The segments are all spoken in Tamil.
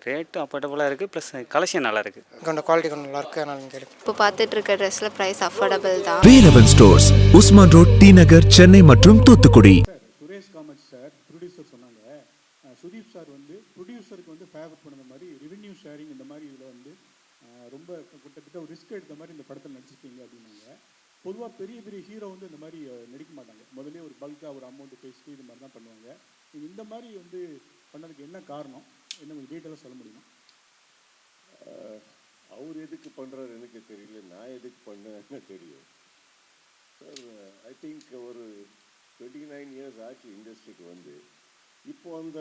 ரேட்டு அஃபோர்டபுளாக இருக்குது, ப்ளஸ் கலெக்ஷன் நல்லா இருக்குது. கொஞ்சம் குவாலிட்டி கொஞ்சம் நல்லா இருக்குது, அதனால் நீங்கள் எடுக்கும். இப்போ பார்த்துட்டு இருக்க ட்ரெஸ்ஸில் ப்ரைஸ் அஃபோர்டபுள் தான். Velavan stores, Usman road, T Nagar, Chennai மற்றும் தூத்துக்குடி. சுரேஷ் காமத் சார் ப்ரொடியூசர் சொன்னாங்க, சுதீப் சார் வந்து ப்ரொடியூசருக்கு வந்து ஃபேவர் பண்ணுற மாதிரி ரெவென்யூ ஷேரிங் இந்த மாதிரி இதில் வந்து ரொம்ப கிட்டத்தட்ட ஒரு ரிஸ்க் எடுத்த மாதிரி இந்த படத்தில் நடிச்சிருக்கீங்க அப்படின்னாங்க. பொதுவாக பெரிய பெரிய ஹீரோ வந்து இந்த மாதிரி நடிக்க மாட்டாங்க, முதல்ல ஒரு பல்காக ஒரு அமௌண்ட்டு பேசிட்டு இது மாதிரி தான் பண்ணுவாங்க. நீங்கள் இந்த மாதிரி வந்து பண்ணதுக்கு என்ன காரணம், என்ன கொஞ்சம் டீட்டெயிலாக சொல்ல முடியுமா? அவர் எதுக்கு பண்ணுறாரு எனக்கு தெரியல, நான் எதுக்கு பண்ணேன்னு தெரியும் சார். ஐ திங்க் ஒரு 29 இயர்ஸ் ஆச்சு இண்டஸ்ட்ரிக்கு வந்து. இப்போ அந்த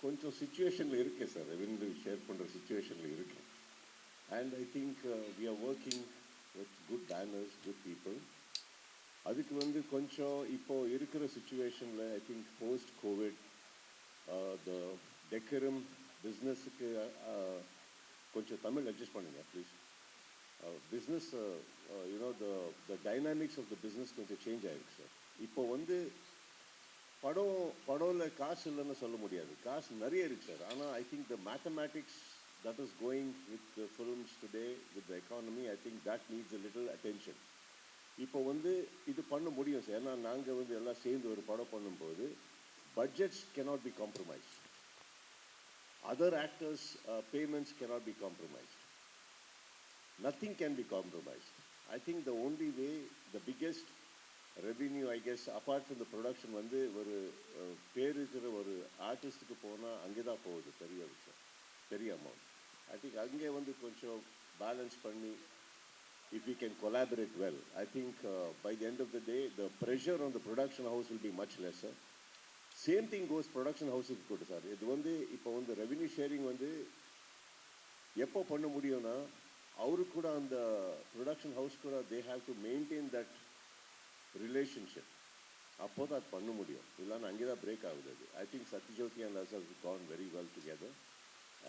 கொஞ்சம் சுச்சுவேஷனில் இருக்கேன் சார், ரெவென்யூ ஷேர் பண்ணுற சுச்சுவேஷனில் இருக்கேன். And I think we are working with good banners, good people. அதுக்கு வந்து கொஞ்சம் இப்போது இருக்கிற சுச்சுவேஷனில் I think post covid the டெக்கரம் பிஸ்னஸுக்கு கொஞ்சம் தமிழ் அட்ஜஸ்ட் பண்ணுங்கள் please. Business you know the dynamics of the business கொஞ்சம் சேஞ்ச் ஆகிருக்கு சார். இப்போ வந்து படம்ல காசு இல்லைன்னு சொல்ல முடியாது, காசு நிறைய இருக்குது சார். ஆனால் I think the mathematics that is going with the films today with the economy, I think that needs a little attention. இப்போ வந்து இது பண்ண முடியும் சார், ஏன்னா நாங்கள் வந்து எல்லாம் சேர்ந்து ஒரு படம் பண்ணும்போது budgets cannot be compromised. Other actors' payments cannot be compromised. Nothing can be compromised. I think the only way, the biggest revenue, I guess, apart from the production, வந்து ஒரு பேர் இருக்கிற ஒரு ஆர்டிஸ்ட்டுக்கு போனால் அங்கே தான் போகுது பெரிய விஷயம், பெரிய அமௌண்ட். ஐ திங்க் அங்கே வந்து கொஞ்சம் பேலன்ஸ் பண்ணி if we can collaborate well, I think by the end of the day, the pressure on the production house will be much lesser. Same thing goes production ஹவுஸுக்கு கூட சார். இது வந்து இப்போ வந்து ரெவென்யூ ஷேரிங் வந்து எப்போ பண்ண முடியும்னா, அவருக்கு கூட அந்த ப்ரொடக்ஷன் ஹவுஸ் கூட they have to maintain that relationship, அப்போ தான் அது பண்ண முடியும், இல்லைன்னா அங்கே தான் பிரேக் ஆகுது அது. I think Sathyajyothi and us have gone very well together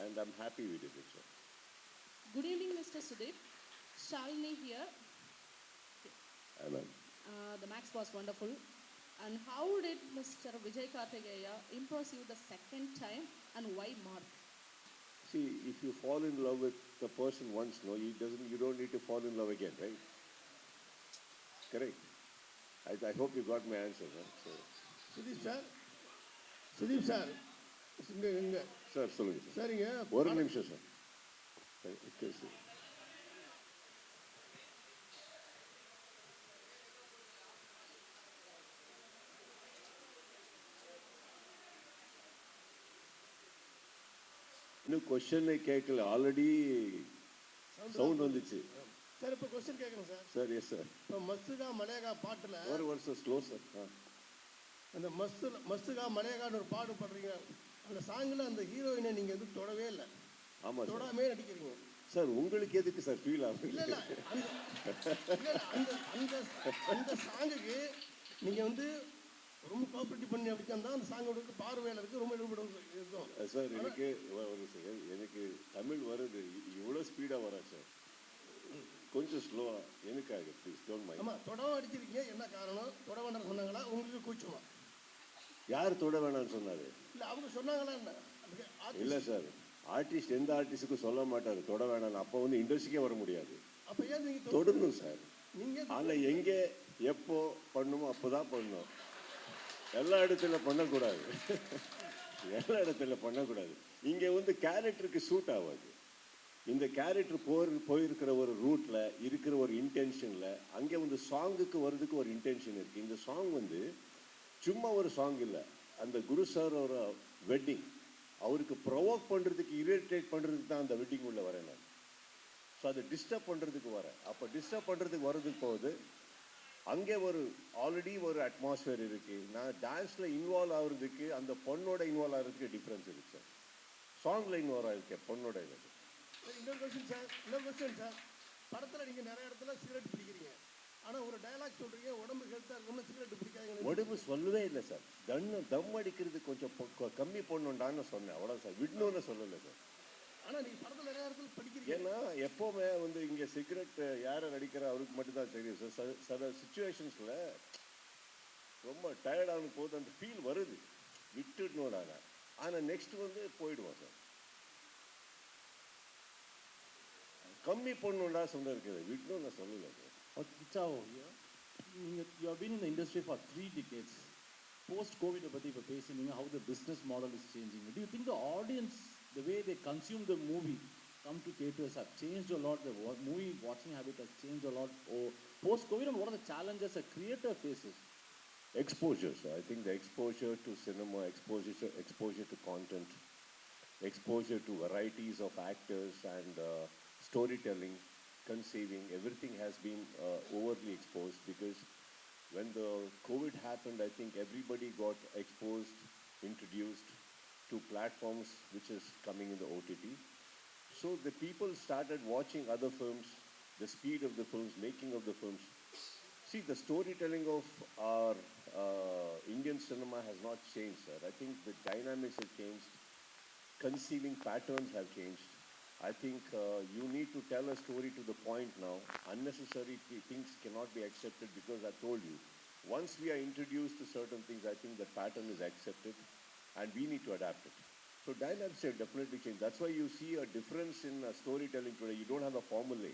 and I'm happy with it, sir. Good evening, Mr. Sudeep. Shalini here. Hello. The Max was wonderful. And how did Mr. Vijay Karthikeya impress you the second time, and why Mark? See, if you fall in love with the person once, no, you don't need to fall in love again, right? Correct. I hope you got my answer, right? So, Sudeep sir இங்கே சார் சொல்லுங்கள் சார். சரிங்க, ஒரு நிமிஷம் சார். இன்னும் கொஸ்டினை கேட்கல, ஆல்ரெடி சவுண்ட் வந்துச்சு சார். இப்போ கொஸ்டின் கேட்குறேன் சார். Sir yes sir. இப்போ மஸ்துகா மலையகா பாட்டில் ஒரு வருஷம் ஸ்லோ சார். அந்த மஸ்துகா மலையகான்னு ஒரு பாட்டு பாடுறீங்க, அந்த சாங்கில் அந்த ஹீரோயினை நீங்கள் எதுவும் தொடவே இல்லை. ஆமாம், தொடாமே நடிக்கிறீங்க சார். உங்களுக்கு எதுக்கு சார் ஃபீல் ஆகும்? இல்லை இல்லை, அந்த சாங்குக்கு நீங்கள் வந்து ரொம்ப கோஆப்ரேட்டிவ் பண்ணி அப்படித்தான் அந்த சாங்கோட பார்வையாளருக்கு ரொம்ப இருக்கும் சார். எனக்கு தமிழ் வருது, இவ்வளோ ஸ்பீடாக வரா சார், கொஞ்சம் ஸ்லோவாக எனக்காக ப்ளீஸ் டோன்ட் மைண்ட். ஆமாம், தொடவும் அடிச்சிருக்கீங்க, என்ன காரணம்? தொட வேண்டாம் சொன்னாங்களா, உங்களுக்கு கூச்சமா? யார் தொட வேணாம்னு சொன்னார்? இல்லை, அவங்க சொன்னாங்களா என்ன? இல்லை சார், ஆர்டிஸ்ட் எந்த ஆர்டிஸ்ட்டுக்கும் சொல்ல மாட்டார் தொட வேணாம்னு. அப்போ வந்து இண்டஸ்ட்ரிக்கே வர முடியாது. அப்போ ஏன் நீங்கள் தொடணும் சார்? நீங்கள் ஆனால் எங்கே எப்போ பண்ணணுமோ அப்போ தான் பண்ணணும், எல்லா இடத்துல பண்ணக்கூடாது. எல்லா இடத்துல பண்ணக்கூடாது. இங்கே வந்து கேரக்டருக்கு சூட் ஆகாது. இந்த கேரக்டர் போயிருக்கிற ஒரு ரூட்டில் இருக்கிற ஒரு இன்டென்ஷனில் அங்கே வந்து சாங்குக்கு வர்றதுக்கு ஒரு இன்டென்ஷன் இருக்குது. இந்த சாங் வந்து சும்மா ஒரு சாங் இல்லை, அந்த குரு சார் ஒரு வெட்டிங், அவருக்கு ப்ரொவோக் பண்ணுறதுக்கு, இரிட்டேட் பண்ணுறதுக்கு தான் அந்த வெட்டிங் உள்ள வரேன் நான். ஸோ அதை டிஸ்டர்ப் பண்ணுறதுக்கு வரேன். அப்போ டிஸ்டர்ப் பண்ணுறதுக்கு வர்றதுக்கு போகுது, அங்கே ஒரு ஆல்ரெடி ஒரு அட்மாஸ்பியர் இருக்குது. நான் டான்ஸில் இன்வால்வ் ஆகுறதுக்கு அந்த பொண்ணோட இன்வால்வ் ஆகிறதுக்கு டிஃப்ரென்ஸ் இருக்குது சார். சாங்கில் இன்வால்வ் ஆகிருக்கேன், பொண்ணோட இல்லை. இன்னொரு கொஸ்டின் சார். படத்தில் நீங்கள் நிறைய இடத்துல சிகரெட் பிடிக்கிறீங்க, ஆனால் ஒரு டயலாக் சொல்கிறீங்க, உடம்பு ஹெல்த்தாக இருக்கணும்னு சிகரெட் பிடிக்காதீங்க. உடம்பு சொல்லவே இல்லை சார். தம் அடிக்கிறது கொஞ்சம் கம்மி பண்ணணுண்டான்னு சொன்னேன், அவ்வளோ சார், விடணும்னு சொல்லலை சார். ஆனால் நீங்கள் படத்தில் நிறைய இடத்துல படிக்கிறீங்க. ஏன்னா எப்போவுமே வந்து இங்கே சிகரெட் யாரை நடிக்கிற அவருக்கு மட்டும்தான் தெரியும் சார். சில சுச்சுவேஷன்ஸில் ரொம்ப டயர்டான போது அந்த ஃபீல் வருது, விட்டுடணும் நாங்கள். ஆனால் நெக்ஸ்ட் வந்து போயிடுவோம் சார். கம்மி பண்ணணும்டா சொன்னிருக்குது, விடணும் நான் சொல்லலை. Chao, you have been in the industry for 3 decades. Post-COVID, இப்போ பேசுனீங்க, how the business model is changing. Do you think the audience, the way they consume the movie, come to theaters have changed a lot? The movie watching habit has changed a lot. Post-COVID, and what are the challenges a creator faces? Exposure, sir. I think the exposure to cinema, exposure to content, exposure to varieties of actors and storytelling, conceiving, everything has been overly exposed, because when the COVID happened, I think everybody got exposed, introduced to platforms which is coming in the OTT. So the people started watching other films, the speed of the films, making of the films. See, the storytelling of our Indian cinema has not changed, sir. I think the dynamics have changed, conceiving patterns have changed. I think you need to tell a story to the point now. Unnecessary things cannot be accepted, because I told you, once we are introduced to certain things, I think the pattern is accepted and we need to adapt it. So dynamics have definitely changed. That's why you see a difference in storytelling today. You don't have a formula.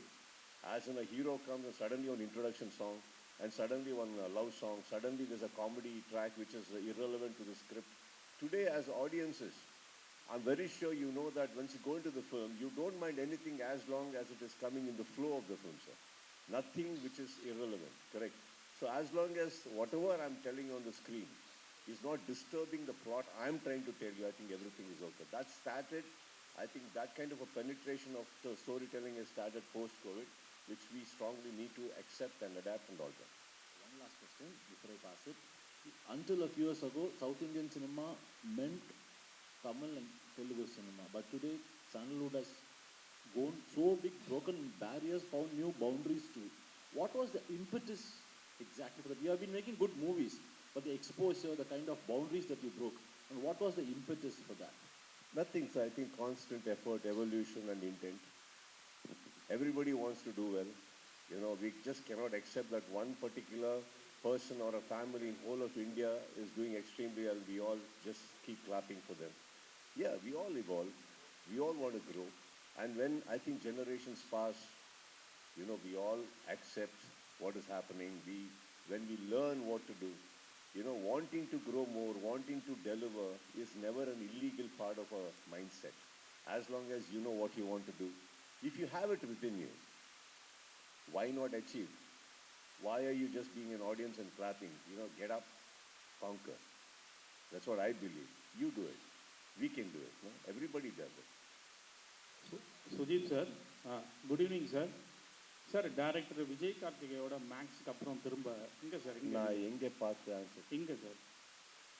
As in, a hero comes and suddenly one introduction song, and suddenly one love song, suddenly there's a comedy track which is irrelevant to the script. Today, as audiences, I'm very sure you know that once you go into the film, you don't mind anything as long as it is coming in the flow of the film, sir. Nothing which is irrelevant, correct? So as long as whatever I'm telling on the screen is not disturbing the plot I'm trying to tell you, I think everything is okay. That started, I think that kind of a penetration of the storytelling has started post-COVID, which we strongly need to accept and adapt and all that. One last question before I pass it. Until a few years ago, South Indian cinema meant Tamil and Telugu cinema. But today, Sandalwood has gone so big, broken barriers, found new boundaries too. What was the impetus exactly for that? You have been making good movies, but the exposure, the kind of boundaries that you broke, and what was the impetus for that? Nothing, sir. I think constant effort, evolution and intent. Everybody wants to do well. You know, we just cannot accept that one particular person or a family in whole of India is doing extremely well. We all just keep clapping for them. Yeah, we all evolve. We all want to grow. And when I think generations pass, you know, we all accept what is happening. When we learn what to do, you know, wanting to grow more, wanting to deliver is never an illegal part of our mindset. As long as you know what you want to do. If you have it within you, why not achieve? Why are you just being an audience and clapping? You know, get up, conquer. That's what I believe. You do it. We can do it. No? Everybody does it. Sudeep sir, good evening sir. Sir, director Vijay கார்த்திகேயோட மேக்ஸ்க்கு அப்புறம் திரும்ப இங்கே சார், நான் எங்கே பார்த்து ஆன்சர் இங்கே சார்.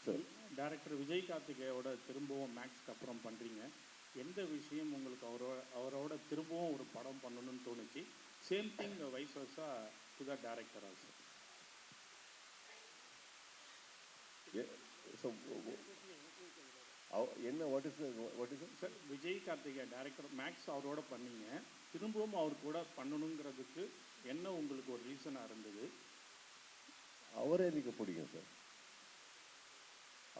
சார், டைரக்டர் விஜய் கார்த்திகேயோட திரும்பவும் மேக்ஸ்க்கு அப்புறம் பண்ணுறீங்க. எந்த விஷயம் உங்களுக்கு அவரோட திரும்பவும் ஒரு படம் பண்ணணும்னு தோணுச்சு? Same thing vice versa to the director also. என்ன what is sir, Vijay Karthikeya director Max அவரோட பண்ணீங்க, திரும்பவும் அவர் கூட பண்ணணுங்கிறதுக்கு என்ன உங்களுக்கு ஒரு ரீசனாக இருந்தது? அவரே எனக்கு பிடிக்கும் சார்.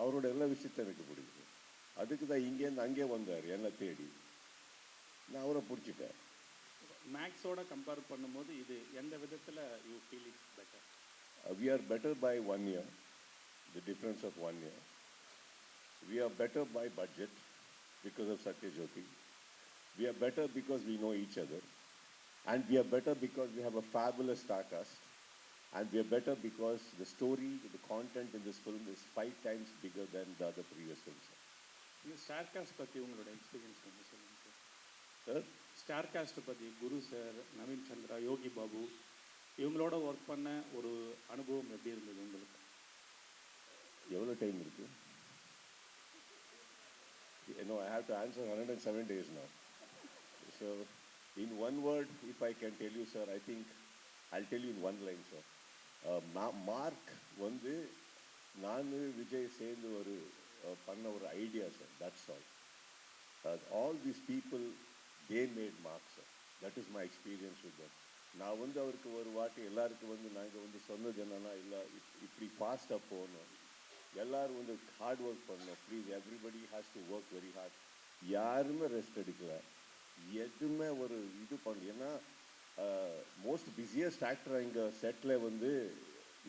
அவரோட எல்லா விஷயத்தையும் எனக்கு பிடிக்கும். அதுக்கு தான் இங்கேருந்து அங்கே வந்தார் என்னை தேடி. நான் அவரை பிடிச்சிட்டேன். மேக்ஸோட கம்பேர் பண்ணும்போது இது எந்த விதத்தில் you feel it's better? We are better by 1 year, the difference of 1 year. We are better by budget because of Satya Jyoti. We are better because we know each other. And we are better because we have a fabulous star cast. And we are better because the story, the content in this film is 5 times bigger than the other previous films. நீங்கள் ஸ்டார் காஸ்ட் பற்றி உங்களோட எக்ஸ்பீரியன்ஸ் கொஞ்சம் சொல்லுங்கள் சார். சார், ஸ்டார் காஸ்ட்டை பற்றி குரு சார், நவீன் சந்திரா, யோகி பாபு இவங்களோட ஒர்க் பண்ண ஒரு அனுபவம் எப்படி இருந்தது உங்களுக்கு? எவ்வளோ டைம் இருக்குது? I have to answer 107 days now. So, in one word, if I can tell you, sir, I think I'll tell you in one line, sir. Mark வந்து நான் விஜய் சேர்ந்து ஒரு பண்ண ஒரு idea sir. That's all these people they made mark sir. That is my experience with that. நான் வந்து அவருக்கு ஒரு வாட்டி எல்லாருக்கும் வந்து நாங்கள் வந்து சொன்னது என்னன்னா, இல்லை இப்படி ஃபாஸ்ட்டாக போகணும், எல்லோரும் வந்து ஹார்ட் ஒர்க் பண்ணணும், please everybody has to work very hard. யாருமே ரெஸ்ட் எடுக்கல. எதுவுமே ஒரு இது பண்ணல. ஏன்னா மோஸ்ட் பிஸியஸ்ட் ஆக்டர் இங்கே செட்டில் வந்து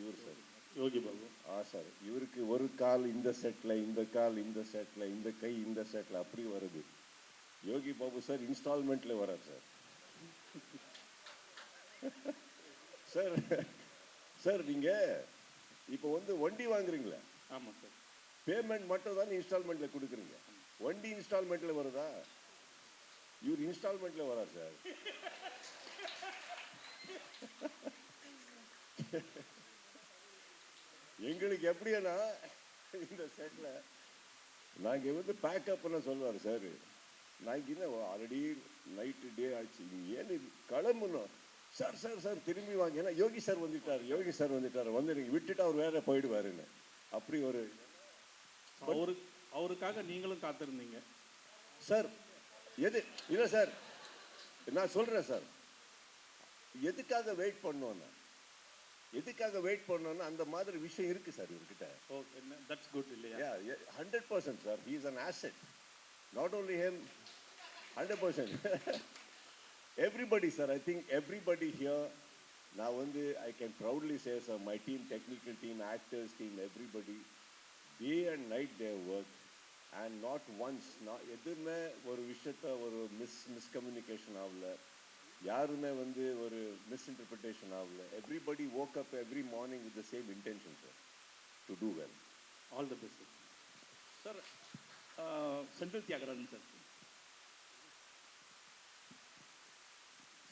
இவர் சார் யோகி பாபு. சார் இவருக்கு ஒரு கால் இந்த செட்டில், இந்த கால் இந்த செட்டில், இந்த கை இந்த செட்டில் அப்படி வருது. யோகி பாபு சார் இன்ஸ்டால்மெண்ட்டில் வரார் சார். சார் சார் நீங்கள் இப்போ வந்து வண்டி வாங்குறீங்களே, ஆமாம் சார், பேமெண்ட் மட்டும் தான் இன்ஸ்டால்மெண்ட்டில் கொடுக்குறீங்க. வண்டி இன்ஸ்டால்மெண்ட்டில் வருதா? இவர் இன்ஸ்டால்மெண்ட்டில் வரார் சார். எங்களுக்கு எப்படின்னா இந்த செட்டில் நாங்கள் வந்து பேக்கப் பண்ண சொல்லுவார் சார். நாங்கள் இன்னும் ஆல்ரெடி நைட்டு டே ஆச்சு, ஏன்னு கிளம்பணும் சார். சார் சார் திரும்பி வாங்க, ஏன்னா யோகி சார் வந்துட்டார், யோகி சார் வந்துட்டார், வந்து நீங்கள் விட்டுட்டு அவர் வேற போயிடுவாருன்னு. அப்படி ஒரு அவருக்காக நீங்களும் காத்திருந்தீங்க சார். எது இல்லை சார், நான் சொல்கிறேன் சார், எதுக்காக வெயிட் பண்ணோன்னா, எதுக்காக வெயிட் பண்ணோன்னா அந்த மாதிரி விஷயம் இருக்குது சார் இவர்கிட்ட. ஓகே, தட்ஸ் குட் இல்லையா? 100% sir. He is an asset. Not only him, 100%. Everybody sir, I think everybody here. நான் வந்து I can proudly say sir, my team, technical team, actors team, everybody day and night they work. And not once, நான் எதுவுமே ஒரு விஷயத்த ஒரு மிஸ்கம்யூனிகேஷன் ஆகல, யாருமே வந்து ஒரு மிஸ்இன்டர்பிரிட்டேஷன் ஆகல. Everybody woke up every morning with the same intention sir, to do well. All the best sir. Senthil Thiyagarajan sir.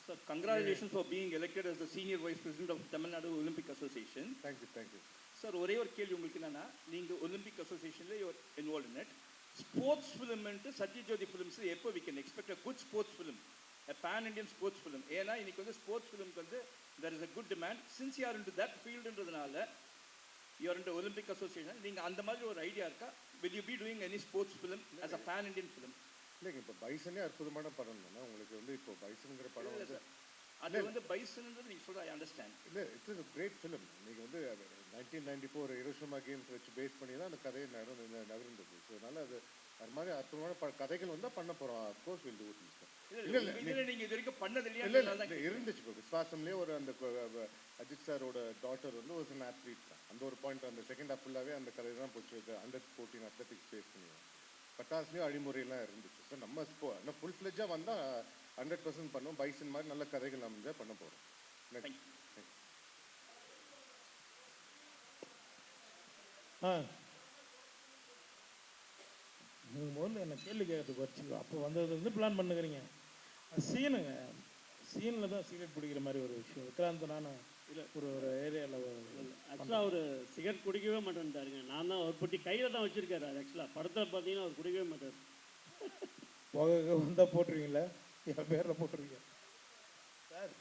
Sir, congratulations for being elected as the senior vice president of Tamil Nadu Olympic Association. Thank you. Sir, ஒரே ஒரு கேள்வி உங்களுக்கு என்னன்னா, நீங்க ஒலிம்பிக் அசோசியேஷன்ல you are involve in it. Sports film Sathyajyothi films எப்போ we can expect a good sports film, a pan Indian sports film? ஏன்னா இன்னைக்கு வந்து ஸ்போர்ட்ஸ் ஃபிலிம்க்கு வந்து there is a good demand. Since you are into that field ன்றதுனால you are into Olympic Association, நீங்க அந்த மாதிரி ஒரு ஐடியா இருக்கா? Will you be doing any sports film as a pan Indian film? இல்லைங்க, இப்போ பைசனே அற்புதமான படம் தானே உங்களுக்கு வந்து. இப்போ பைசனுங்கிற படம் வந்து அது வந்து பைசன்ன்றது நீங்க சொல்ற ஐ அண்டர்ஸ்டாண்ட். இல்லை, இட்ஸ் இஸ் கிரேட் ஃபிலிம். நீங்கள் வந்து 1994 ஹிரோஷிமா கேம்ஸ் வச்சு பேஸ் பண்ணி தான் அந்த கதையை நகர்ந்தது. ஸோ அதனால் அது மாதிரி அற்புதமான கதைகள் வந்தால் பண்ண போகிறோம். Of course will do it. இல்லை நீங்க இது வரைக்கும் பண்ணது இல்லையா? இல்லை இருந்துச்சு. இப்போ விஸ்வாசம்லேயே ஒரு அந்த அஜித் சாரோட டாட்டர் வந்து ஒரு அத்லீட் தான். அந்த ஒரு பாயிண்ட் அந்த செகண்ட் ஹாஃப் ஃபுல்லாகவே அந்த கதை தான் போச்சு. அண்டர்-14 அத்லெட்டிக்ஸ் பேஸ் பண்ணுவோம். பட்டாசுலேயும் அழிமுறையெல்லாம் இருந்துச்சு. ஸோ நம்ம இன்னும் ஃபுல் ஃப்ளெஜ்ஜாக வந்தால் 100% பண்ணுவோம். பைசன் மாதிரி நல்ல கதைகள் நம்ம தான் பண்ண போகிறோம். நீங்கள் முதல்ல என்ன கேள்வி கேட்கறதுக்கு வச்சுக்கோ. அப்போ வந்ததுலேருந்து பிளான் பண்ணுக்கிறீங்க. சீனுங்க, சீனில் தான் சிகரெட் பிடிக்கிற மாதிரி ஒரு விஷயம். விக்ராந்த் நானும் இல்லை ஒரு ஏரியாவில் ஆக்சுவலாக அவர் சிகரெட் குடிக்கவே மாட்டேன்ட்டாருங்க. நான் தான் ஒரு பொட்டி கையில் தான் வச்சுருக்காரு. அது ஆக்சுவலாக படத்தில் பார்த்தீங்கன்னா அவர் குடிக்கவே மாட்டார். போக வந்தால் போட்டுருவீங்களா? என் பேரில் போட்டுருவீங்க சார்.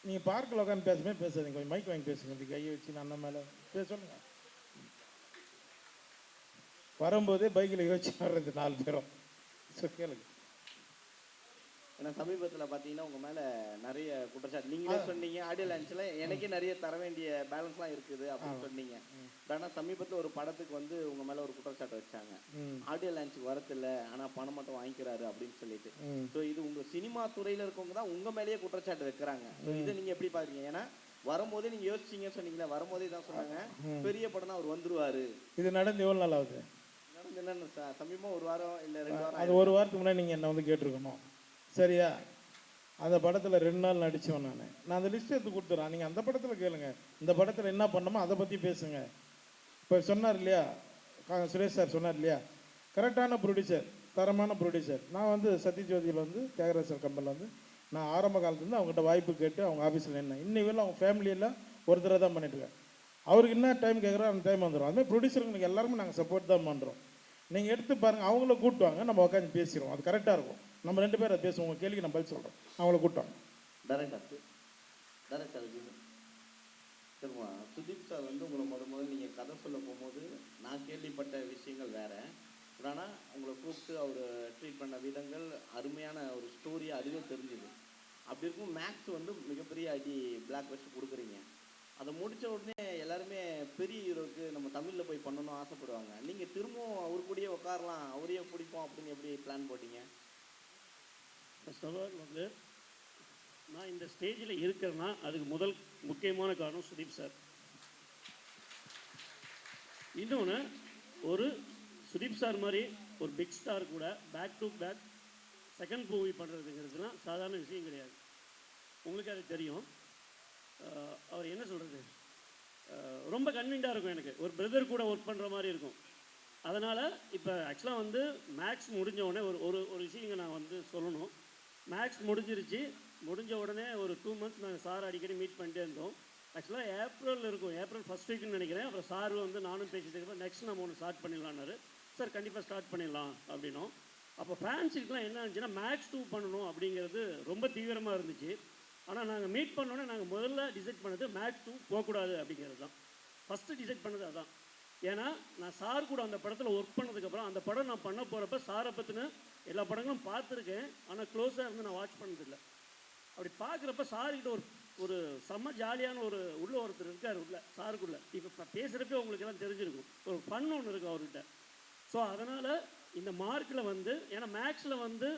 நீங்கள் பார்க்கில் உட்காந்து பேசுமே பேசாதீங்க, கொஞ்சம் மைக் வாங்கி பேசுங்க. இப்படி கையை வச்சு நான் அண்ணன் மேலே பேச சொல்லுங்க. வரும்போதே பைக்கில் யோசிச்சு வர்றது 4 பேரும். ஸோ கேளுங்க. ஏன்னா சமீபத்தில் பார்த்தீங்கன்னா உங்கள் மேலே நிறைய குற்றச்சாட்டு நீங்களே சொன்னீங்க. ஆடியோ லான்ச்சில் எனக்கே நிறைய தர வேண்டிய பேலன்ஸ்லாம் இருக்குது அப்படின்னு சொன்னீங்க. ஆனால் சமீபத்தில் ஒரு படத்துக்கு வந்து உங்கள் மேலே ஒரு குற்றச்சாட்டு வச்சாங்க. ஆடியோ லான்ச்சுக்கு வரதில்ல, ஆனால் பணம் மட்டும் வாங்கிக்கிறாரு அப்படின்னு சொல்லிட்டு. ஸோ இது உங்கள் சினிமா துறையில் இருக்கவங்க தான் உங்கள் மேலேயே குற்றச்சாட்டு வைக்கிறாங்க. ஸோ இதை நீங்கள் எப்படி பார்க்குறீங்க? ஏன்னா வரும்போதே நீங்கள் யோசிச்சிங்கன்னு சொன்னீங்களா, வரும்போதே தான் சொன்னாங்க பெரிய படம் தான் அவர் வந்துருவார். இது நடந்து எவ்வளோ நாள் ஆகுது? நடந்து என்னன்னு சமீபமாக 1 வாரம் இல்லை 2 வாரம். அது 1 வாரத்துக்கு முன்னாடி நீங்கள் என்ன வந்து கேட்டிருக்கணும். சரியா? அந்த படத்தில் 2 நாள் நடித்தவன் நான் அந்த லிஸ்ட் எடுத்து கொடுத்துட்றேன். நீங்கள் அந்த படத்தில் கேளுங்க, இந்த படத்தில் என்ன பண்ணணுமோ அதை பற்றி பேசுங்க. இப்போ சொன்னார் இல்லையா சுரேஷ் சார், சொன்னார் இல்லையா, கரெக்டான ப்ரொடியூசர், தரமான ப்ரொடியூசர். நான் வந்து சத்யஜோதியில் வந்து தியாகராஜ் சார் கம்பெனியில் வந்து நான் ஆரம்ப காலத்துலேருந்து அவங்ககிட்ட வாய்ப்பு கேட்டு அவங்க ஆஃபீஸில் என்ன இன்னைக்கு அவங்க ஃபேமிலியெல்லாம் ஒருத்தரை தான் பண்ணிட்டுருக்கேன். அவருக்கு என்ன டைம் கேட்குறோ அந்த டைம் வந்துடும். அதுமாதிரி ப்ரொடியூசருக்கு எல்லாருமே நாங்கள் சப்போர்ட் தான் பண்ணுறோம். நீங்கள் எடுத்து பாருங்கள், அவங்கள கூட்டுவாங்க, நம்ம உட்காந்து பேசிடுவோம். அது கரெக்டாக இருக்கும். நம்ம 2 பேரும் அதை பேசுவோம். உங்கள் கேள்விக்கு நான் பதில் சொல்கிறோம். அவங்கள கூட்டுவாங்க. டேரக்டர் சரிம்மா, சுதீப் சார் வந்து உங்களை முதல்ல நீங்கள் கதை சொல்ல போகும்போது நான் கேள்விப்பட்ட விஷயங்கள் வேறு. ஆனால் உங்களை கூப்பிட்டு அவர் ட்ரீட் பண்ண விதங்கள் அருமையான ஒரு ஸ்டோரி, அதுவும் தெரிஞ்சுது. அப்படி இருக்கும் மேக்ஸ் வந்து மிகப்பெரிய அடி பிளாக் பஸ்ட் கொடுக்குறீங்க. அதை முடித்த உடனே எல்லாருமே பெரிய ஹீரோவுக்கு நம்ம தமிழில் போய் பண்ணணும்னு ஆசைப்படுவாங்க. நீங்கள் திரும்பவும் அவர் கூடயே உட்காரலாம் அவரையே பிடிப்போம் அப்படின்னு எப்படி பிளான் போட்டீங்க? ஃபர்ஸ்ட் ஆஃப் ஆல் வந்து நான் இந்த ஸ்டேஜில் இருக்கிறேன்னா அதுக்கு முதல் முக்கியமான காரணம் சுதீப் சார். இன்னொன்று, ஒரு சுதீப் சார் மாதிரி ஒரு பிக் ஸ்டார் கூட back to back second movie பண்ணுறதுங்கிறதுலாம் சாதாரண விஷயம் கிடையாது. உங்களுக்கு அது தெரியும். அவர் என்ன சொல்கிறது, ரொம்ப கன்வீனியாக இருக்கும். எனக்கு ஒரு பிரதர் கூட ஒர்க் பண்ணுற மாதிரி இருக்கும். அதனால் இப்போ ஆக்சுவலாக வந்து மேக்ஸ் முடிஞ்ச உடனே ஒரு ஒரு விஷயங்க நான் வந்து சொல்லணும். மேக்ஸ் முடிஞ்ச உடனே ஒரு 2 months நாங்கள் சார் அடிக்கடி மீட் பண்ணிட்டே இருந்தோம். ஆக்சுவலாக ஏப்ரல் இருக்கும், ஏப்ரல் ஃபஸ்ட் வீக்குன்னு நினைக்கிறேன். அப்புறம் சார் வந்து நானும் பேசிட்டு இருக்கப்போ நெக்ஸ்ட் நம்ம ஒன்று ஸ்டார்ட் பண்ணிடலான்னாரு. சார் கண்டிப்பாக ஸ்டார்ட் பண்ணிடலாம் அப்படின்னோம். அப்போ ஃபேன்ஸுக்குலாம் என்ன இருந்துச்சுன்னா மேக்ஸ் 2 பண்ணணும் அப்படிங்கிறது ரொம்ப தீவிரமாக இருந்துச்சு. ஆனால் நாங்கள் மீட் பண்ணோன்னே நாங்கள் முதல்ல டிசைட் பண்ணது மேக்ஸ் 2 போகக்கூடாது அப்படிங்கிறது தான். ஃபஸ்ட்டு டிசைட் பண்ணது அதான். ஏன்னா நான் சார் கூட அந்த படத்தில் ஒர்க் பண்ணதுக்கப்புறம் அந்த படம் நான் பண்ண போகிறப்ப சாரை பற்றின எல்லா படங்களும் பார்த்துருக்கேன். ஆனால் க்ளோஸாக இருந்து நான் வாட்ச் பண்ணதில்லை. அப்படி பார்க்குறப்ப சார்கிட்ட ஒரு செம்ம ஜாலியான ஒருத்தர் இருக்கார் உள்ள சாருக்குள்ளே. இப்போ பேசுகிறப்பே உங்களுக்கு எல்லாம் தெரிஞ்சிருக்கும், ஒரு ஃபன் ஒன்று இருக்குது அவர்கிட்ட. ஸோ அதனால் இந்த மார்க்கில் வந்து, ஏன்னா மேக்ஸில் வந்து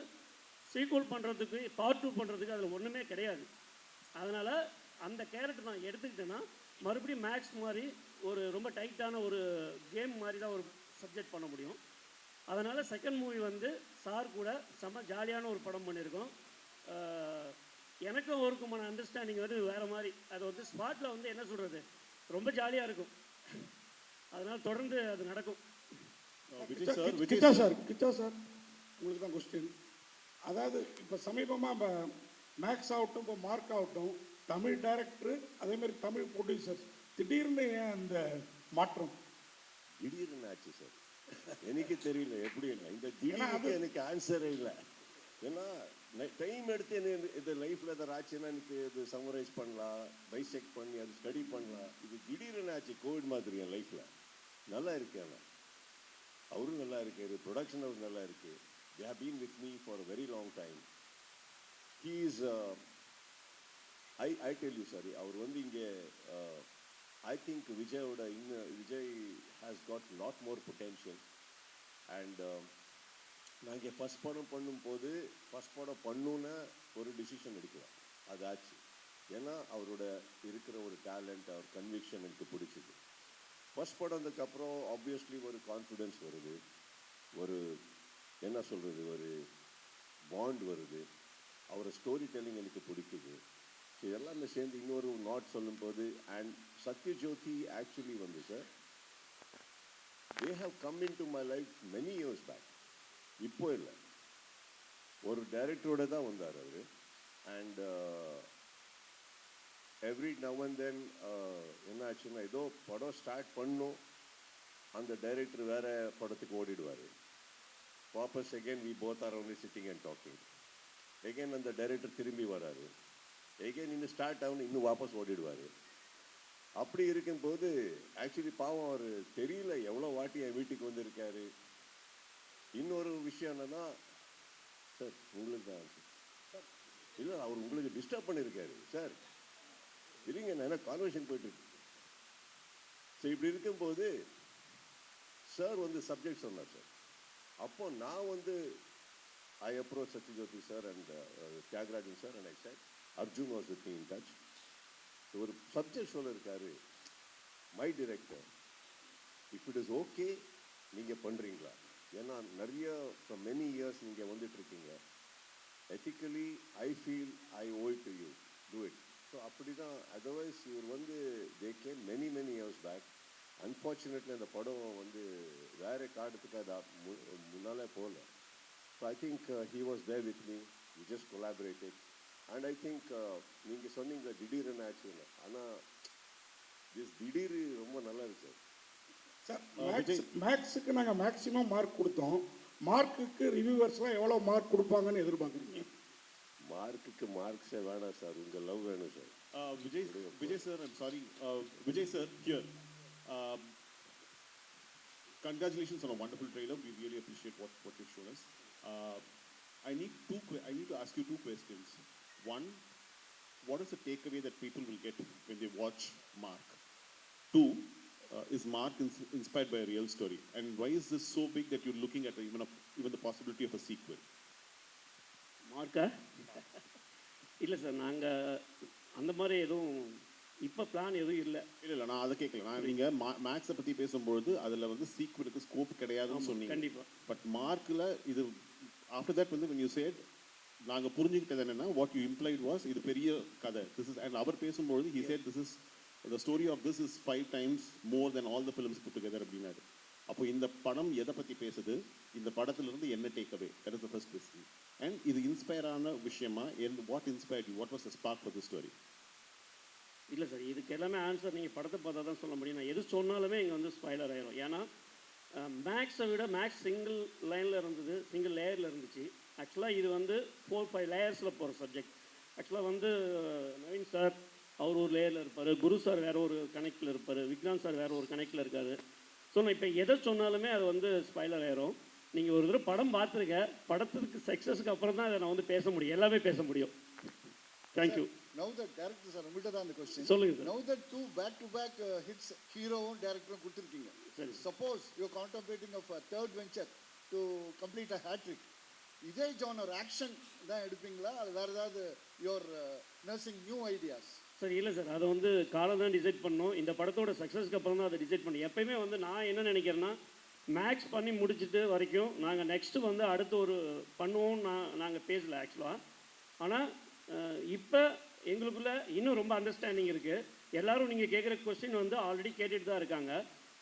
சீக்வல் பண்ணுறதுக்கு பார்ட் 2 பண்ணுறதுக்கு அதில் ஒன்றுமே கிடையாது. அதனால் அந்த கேரக்டர் நான் எடுத்துக்கிட்டேன்னா மறுபடியும் மேக்ஸ் மாதிரி ஒரு ரொம்ப டைட்டான ஒரு கேம் மாதிரி தான் ஒரு சப்ஜெக்ட் பண்ண முடியும். அதனால் செகண்ட் மூவி வந்து சார் கூட செம்ம ஜாலியான ஒரு படம் பண்ணியிருக்கோம். எனக்கும் அவருக்குமான அண்டர்ஸ்டாண்டிங் வந்து வேறு மாதிரி. அது வந்து ஸ்பாட்டில் வந்து என்ன சொல்கிறது, ரொம்ப ஜாலியாக இருக்கும். அதனால் தொடர்ந்து அது நடக்கும். கிச்சா சார் உங்களுக்கு தான் கொஸ்டின். அதாவது இப்போ சமீபமாக மேக்ஸ் ஆகட்டும், இப்போ மார்க் ஆகட்டும், தமிழ் டைரக்டர் அதேமாதிரி தமிழ் ப்ரொடியூசர்ஸ் திடீர்னு ஏன் அந்த மாற்றம்? திடீர்னு ஆச்சு சார், எனக்கு தெரியல எப்படி இல்லை. இந்த திடீர்னு எனக்கு ஆன்சரே இல்லை. ஏன்னா டைம் எடுத்து என்ன இந்த லைஃப்பில் எதாவது ஆச்சுன்னா எனக்கு இது சம்மரைஸ் பண்ணலாம், பைசெக் பண்ணி அது ஸ்டடி பண்ணலாம். இது திடீர்னு ஆச்சு கோவிட் மாதிரி என் லைஃப்பில். நல்லா இருக்கு, ஆனால் அவரும் நல்லா இருக்காரு, ப்ரொடக்ஷன் ஹவுஸ் நல்லா இருக்குது. they have been with me for a very long time. He is I tell you sorry, அவர் வந்து இங்கே I think Vijay has got lot more potential. And நான் இங்கே ஃபஸ்ட் படம் பண்ணும்போது ஃபஸ்ட் படம் பண்ணுன்னு ஒரு டிசிஷன் எடுக்கலாம், அது ஆச்சு. ஏன்னா அவரோட இருக்கிற ஒரு டேலண்ட், அவர் கன்விக்ஷன் எனக்கு பிடிச்சிது. ஃபஸ்ட் படத்துக்கப்புறம் ஆப்வியஸ்லி ஒரு கான்ஃபிடென்ஸ் வருது, ஒரு என்ன சொல்கிறது, ஒரு பாண்ட் வருது, அவரோட ஸ்டோரி டெல்லிங் எனக்கு பிடிக்குது. ஸோ எல்லாமே சேர்ந்து இன்னொரு நாட் சொல்லும்போது. அண்ட் சத்யஜோதி ஆக்சுவலி வந்து sir, they have come into my life many years back. இப்போ இல்லை, ஒரு டைரக்டரோட தான் வந்தார் அவர். And every now and then என்ன ஆச்சுன்னா, ஏதோ படம் ஸ்டார்ட் பண்ணும், அந்த டைரக்டர் வேறு படத்துக்கு ஓடிடுவார். வாபஸ் again we both are only sitting and talking. again அந்த டைரக்டர் திரும்பி வராரு, again இன்னும் ஸ்டார்ட் ஆகணும், இன்னும் வாபஸ் ஓடிடுவார். அப்படி இருக்கும்போது ஆக்சுவலி பாவம் அவர் தெரியல எவ்வளோ வாட்டி என் வீட்டுக்கு வந்திருக்காரு. இன்னொரு விஷயம் என்னன்னா, சார் உங்களுக்கு தான் சார் இல்லை, அவர் உங்களுக்கு டிஸ்டர்ப் பண்ணியிருக்காரு சார், இல்லைங்க நான் என்ன கான்வர்சேஷன் போயிட்டுருக்கு. ஸோ இப்படி இருக்கும்போது சார் வந்து சப்ஜெக்ட் சொன்னார் சார். அப்போ நான் வந்து I approach Sathyajyothi sir and Thyagarajan sir and I said Arjun was with me in touch. ஒரு சப்ஜெக்ட் சொல்லியிருக்காரு, my director, if it is okay நீங்கள் பண்ணுறீங்களா? ஏன்னா நிறைய ஃப்ரம் மெனி இயர்ஸ் நீங்கள் வந்துட்டுருக்கீங்க, ethically I feel I owe it to you, do it. So அப்படி தான். அதர்வைஸ் இவர் வந்து they came many years back. Unfortunately அந்த படம் வந்து வேறு காரணத்துக்கு அது முன்னாலே போகல. So I think he was there with me, we just collaborated. And I think நீங்கள் சொன்னீங்க திடீர்னு ஆக்சுவலாக, ஆனால் திடீர் ரொம்ப நல்லா இருக்கு சார். மேக்ஸுக்கு நாங்கள் மேக்ஸிமம் மார்க் கொடுத்தோம், மார்க்குக்கு ரிவ்யூவர்ஸ்லாம் எவ்வளோ மார்க் கொடுப்பாங்கன்னு எதிர்பார்க்குறீங்க? மார்க்குக்கு மார்க்ஸே வேணாம் சார், உங்கள் லவ் வேணும் sir. Vijay sir, I'm sorry. Vijay sir, here. Congratulations on a wonderful trailer. We really appreciate what you've shown us. I need to ask you two questions. One, what is the takeaway that people will get when they watch Mark? Two, is Mark inspired by a real story? And why is this so big that you're looking at even the possibility of a sequel? மார்க்கா இல்லை சார் நாங்கள் அந்த மாதிரி எதுவும் இப்போ பிளான் எதுவும் இல்லை. இல்லை நான் அதை கேட்கல. நான் நீங்கள் மேக்ஸை பற்றி பேசும்பொழுது அதில் வந்து சீக்வலுக்கு ஸ்கோப் கிடையாதுன்னு சொன்னீங்க. கண்டிப்பாக. பட் மார்க்கில் இது ஆஃப்டர் தட் வந்து when you said நாங்கள் புரிஞ்சுக்கிட்டது என்னென்னா வாட் யூ இம்ப்ளைட் வாஸ் இது பெரிய கதை. திஸ் இஸ் அண்ட் அவர் பேசும்பொழுது he said this is the story of this is 5 times more than all the films put together அப்படின்னாரு. அப்போ இந்த படம் எதை பற்றி பேசுது, இந்த படத்துலேருந்து என்ன take away, that is the first question. And இது இன்ஸ்பயர் ஆன விஷயமா, what inspired you, what was the spark for the story? இல்லை சார், இதுக்கு எல்லாமே ஆன்சர் நீங்கள் படத்தை பார்த்தா தான் சொல்ல முடியும். நான் எது சொன்னாலுமே இங்கே வந்து ஸ்பாய்லர் ஆயிரும். ஏன்னா மேக்ஸை விட மேக்ஸ் சிங்கிள் லைனில் இருந்தது, சிங்கிள் லேயரில் இருந்துச்சு. ஆக்சுவலாக இது வந்து 4-5 லேயர்ஸில் போகிற சப்ஜெக்ட். ஆக்சுவலாக வந்து நவீன் சார் அவர் ஒரு லேயரில் இருப்பார், குரு சார் வேறு ஒரு கனெக்டில் இருப்பார், விக்ராந்த் சார் வேறு ஒரு கனெக்டில் இருக்கார். ஸோ நான் இப்போ எதை சொன்னாலுமே அது வந்து ஸ்பாய்லர் ஆயிரும். நீங்கள் ஒரு தடவை படம் பார்த்துருக்க, படத்துக்கு சக்ஸஸுக்கு அப்புறம் தான் அதை நான் வந்து பேச முடியும், எல்லாமே பேச முடியும். Thank you. Now that director sir உங்கள்கிட்ட தான் அந்த கொஸ்டின் சொல்லுங்க sir. Now that 2 back-to-back hits ஹீரோவும் டைரக்டரும் கொடுத்துருக்கீங்க. Suppose you are contemplating of a third venture to complete a hat-trick. இதே ஜானர் ஆக்ஷன் தான் எடுப்பீங்களா, அது வேறு ஏதாவது your nursing new ideas? Sir இல்லை சார், அதை வந்து காலம் தான் டிசைட் பண்ணோம். இந்த படத்தோட சக்ஸஸ்க்கு அப்புறம் தான் அதை டிசைட் பண்ணோம். எப்பயுமே வந்து நான் என்ன நினைக்கிறேன்னா, மேக்ஸ் பண்ணி முடிச்சுட்டு வரைக்கும் நாங்கள் நெக்ஸ்ட்டு வந்து அடுத்து ஒரு பண்ணுவோம் நாங்கள் பேசலை ஆக்சுவலாக. ஆனால் இப்போ எங்களுக்குள்ளே இன்னும் ரொம்ப அண்டர்ஸ்டாண்டிங் இருக்குது. எல்லோரும் நீங்கள் கேட்குற கொஸ்டின் வந்து ஆல்ரெடி கேட்டுட்டு தான் இருக்காங்க.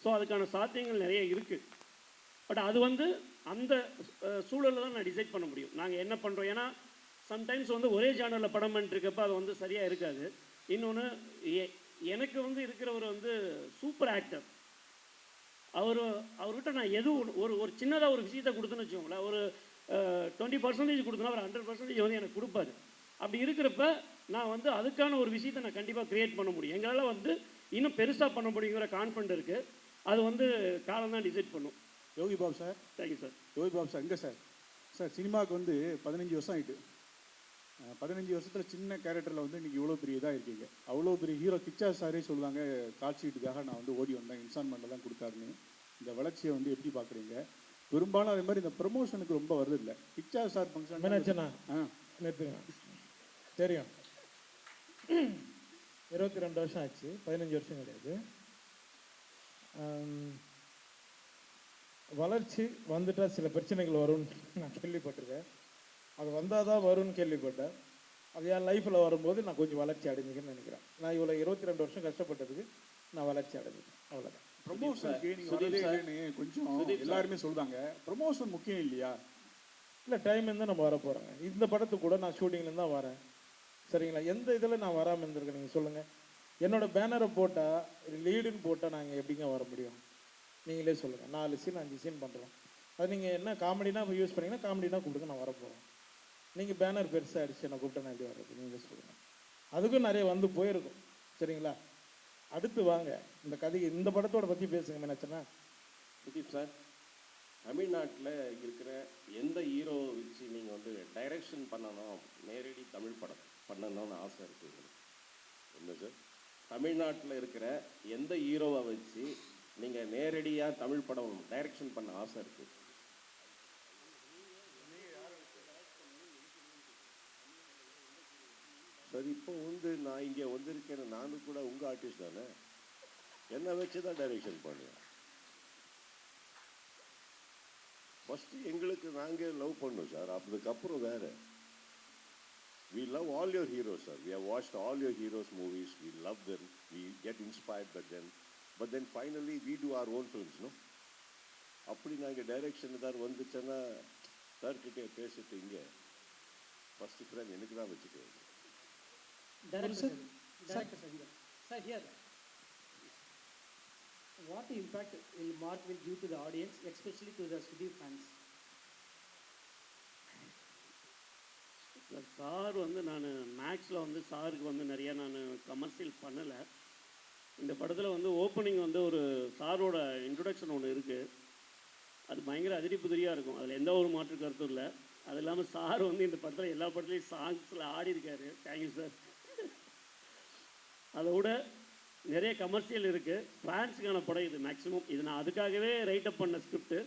ஸோ அதுக்கான சாத்தியங்கள் நிறைய இருக்குது. பட் அது வந்து அந்த சூழலில் தான் நான் டிசைட் பண்ண முடியும் நாங்கள் என்ன பண்ணுறோம். ஏன்னா சம்டைம்ஸ் வந்து ஒரே ஜானரில் படம் பண்ணிட்டுருக்கப்போ அது வந்து சரியாக இருக்காது. இன்னொன்று எனக்கு வந்து இருக்கிறவர் வந்து சூப்பர் ஆக்டர். அவர்கிட்ட நான் எதுவும் ஒரு சின்னதாக ஒரு விஷயத்தை கொடுத்துன்னு வச்சுக்கோங்களேன், ஒரு 20% கொடுத்தனா அவர் 100% வந்து எனக்கு கொடுப்பாரு. அப்படி இருக்கிறப்ப நான் வந்து அதுக்கான ஒரு விஷயத்தை நான் கண்டிப்பாக க்ரியேட் பண்ண முடியும். எங்களால் வந்து இன்னும் பெருசாக பண்ண முடியுங்கிற கான்ஃபிடென்ட் இருக்குது. அது வந்து காலம் தான் டிசைட் பண்ணும். Yogi Babu sir. Thank you sir. Yogi Babu sir எங்கே சார்? சார் சினிமாவுக்கு வந்து 15 வருஷம் ஆகிட்டு. 15 வருஷத்தில் சின்ன கேரக்டரில் வந்து இன்றைக்கி இவ்வளோ பெரிய இதாக இருக்கீங்க. அவ்வளோ பெரிய ஹீரோ கிச்சா சாரே சொல்லுவாங்க, கால் ஷீட்டுக்காக நான் வந்து ஓடி வந்தேன், இன்ஸ்டால்மெண்ட்டில் தான் கொடுத்தாருன்னு. இந்த வளர்ச்சியை வந்து எப்படி பார்க்குறீங்க? பெரும்பாலும் அதே மாதிரி இந்த ப்ரமோஷனுக்கு ரொம்ப வருது இல்லை. கிச்சா சார் ஃபங்க்ஷன் நேற்றுங்க தெரியும். 22 வருஷம் ஆச்சு, 15 வருஷம் கிடையாது. வளர்ச்சி வந்துட்டால் சில பிரச்சனைகள் வரும்னு நான் கேள்விப்பட்டிருக்கேன். அது வந்தால் தான் வரும்னு கேள்விப்பட்டேன். அது என் லைஃப்பில் வரும்போது நான் கொஞ்சம் வளர்ச்சி அடைஞ்சிக்கன்னு நினைக்கிறேன். நான் இவ்வளோ 22 வருஷம் கஷ்டப்பட்டதுக்கு நான் வளர்ச்சி அடைஞ்சிட்டேன், அவ்வளோதான். ப்ரமோஷனுக்கு நீங்கள் வரதே இல்லைன்னு கொஞ்சம் எல்லாருமே சொல்கிறாங்க. ப்ரமோஷன் முக்கியம் இல்லையா? இல்லை, டைம் இருந்தால் நம்ம வர போகிறோங்க. இந்த படத்துக்கு கூட நான் ஷூட்டிங்லேருந்து தான் வரேன், சரிங்களா? எந்த இதில் நான் வராமல் இருந்திருக்கேன் நீங்கள் சொல்லுங்கள். என்னோடய பேனரை போட்டால் லீடுன்னு போட்டால் நாங்கள் எப்படிங்க வர முடியும்? நீங்களே சொல்லுங்கள். 4 சீன் 5 சீன் பண்ணுறோம். அது நீங்கள் என்ன காமெடினா யூஸ் பண்ணிங்கன்னா காமெடினா கூப்பிடுங்க, நான் வரப்போகிறோம். நீங்கள் பேனர் பெருசாக அடிச்சு என்ன கூப்பிட்டா நான் எப்படி வர்றது? நீங்களே சொல்லுங்கள். அதுக்கும் நிறைய வந்து போயிருக்கும், சரிங்களா? அடுத்து வாங்க இந்த கதைக்கு, இந்த படத்தோட பற்றி பேசுங்க. மீனாட்சனா. சுதீப் சார், தமிழ்நாட்டில் இருக்கிற எந்த ஹீரோ வச்சு நீங்கள் வந்து டைரக்ஷன் பண்ணணும், நேரடி தமிழ் படம் பண்ணணும்னு ஆசை இருக்குது? என்ன சார், தமிழ்நாட்டில் இருக்கிற எந்த ஹீரோவை வச்சு நீங்கள் நேரடியாக தமிழ் படம் டைரக்ஷன் பண்ண ஆசை இருக்குது? சார் இப்போ வந்து நான் இங்கே வந்திருக்கேன், நானும் கூட உங்கள் ஆர்டிஸ்ட் தானே, என்னை வச்சு தான் டைரக்ஷன் பண்ணுவேன். ஃபஸ்ட்டு எங்களுக்கு நாங்கள் லவ் பண்ணோம் சார், அதுக்கப்புறம் வேறு. We love all your heroes, sir. We have watched all your heroes' movies. We love them. We get inspired by them. But then finally, we do our own films, no? அப்படி நாங்கள் டைரக்ஷன் தான் வந்துச்சேன்னா சார்கிட்டே பேசிட்டு இங்கே ஃபஸ்ட்டு ஃப்ரெண்ட் எனக்கு தான் வச்சுக்குவேன். Sir, here. What impact will Mark will give to the audience, especially to the Sudeep fans? Sir வந்து நான் மேக்ஸில் வந்து சாருக்கு வந்து நிறைய நான் கமர்ஷியல் பண்ணலை. இந்த படத்தில் வந்து ஓப்பனிங் வந்து ஒரு சாரோட இன்ட்ரொடக்ஷன் ஒன்று இருக்குது. அது பயங்கர அதிரி புதிரியாக இருக்கும், அதில் எந்த ஒரு மாற்று கருத்தும் இல்லை. அது இல்லாமல் சார் வந்து இந்த படத்தில் எல்லா படத்துலையும் சாங்ஸில் ஆடி இருக்காரு. Thank you sir. அதை விட நிறைய கமர்ஷியல் இருக்குது, ஃபேன்ஸுக்கான படம் இது மேக்ஸிமம். இது நான் அதுக்காகவே ரைட் அப் பண்ண ஸ்கிரிப்ட்.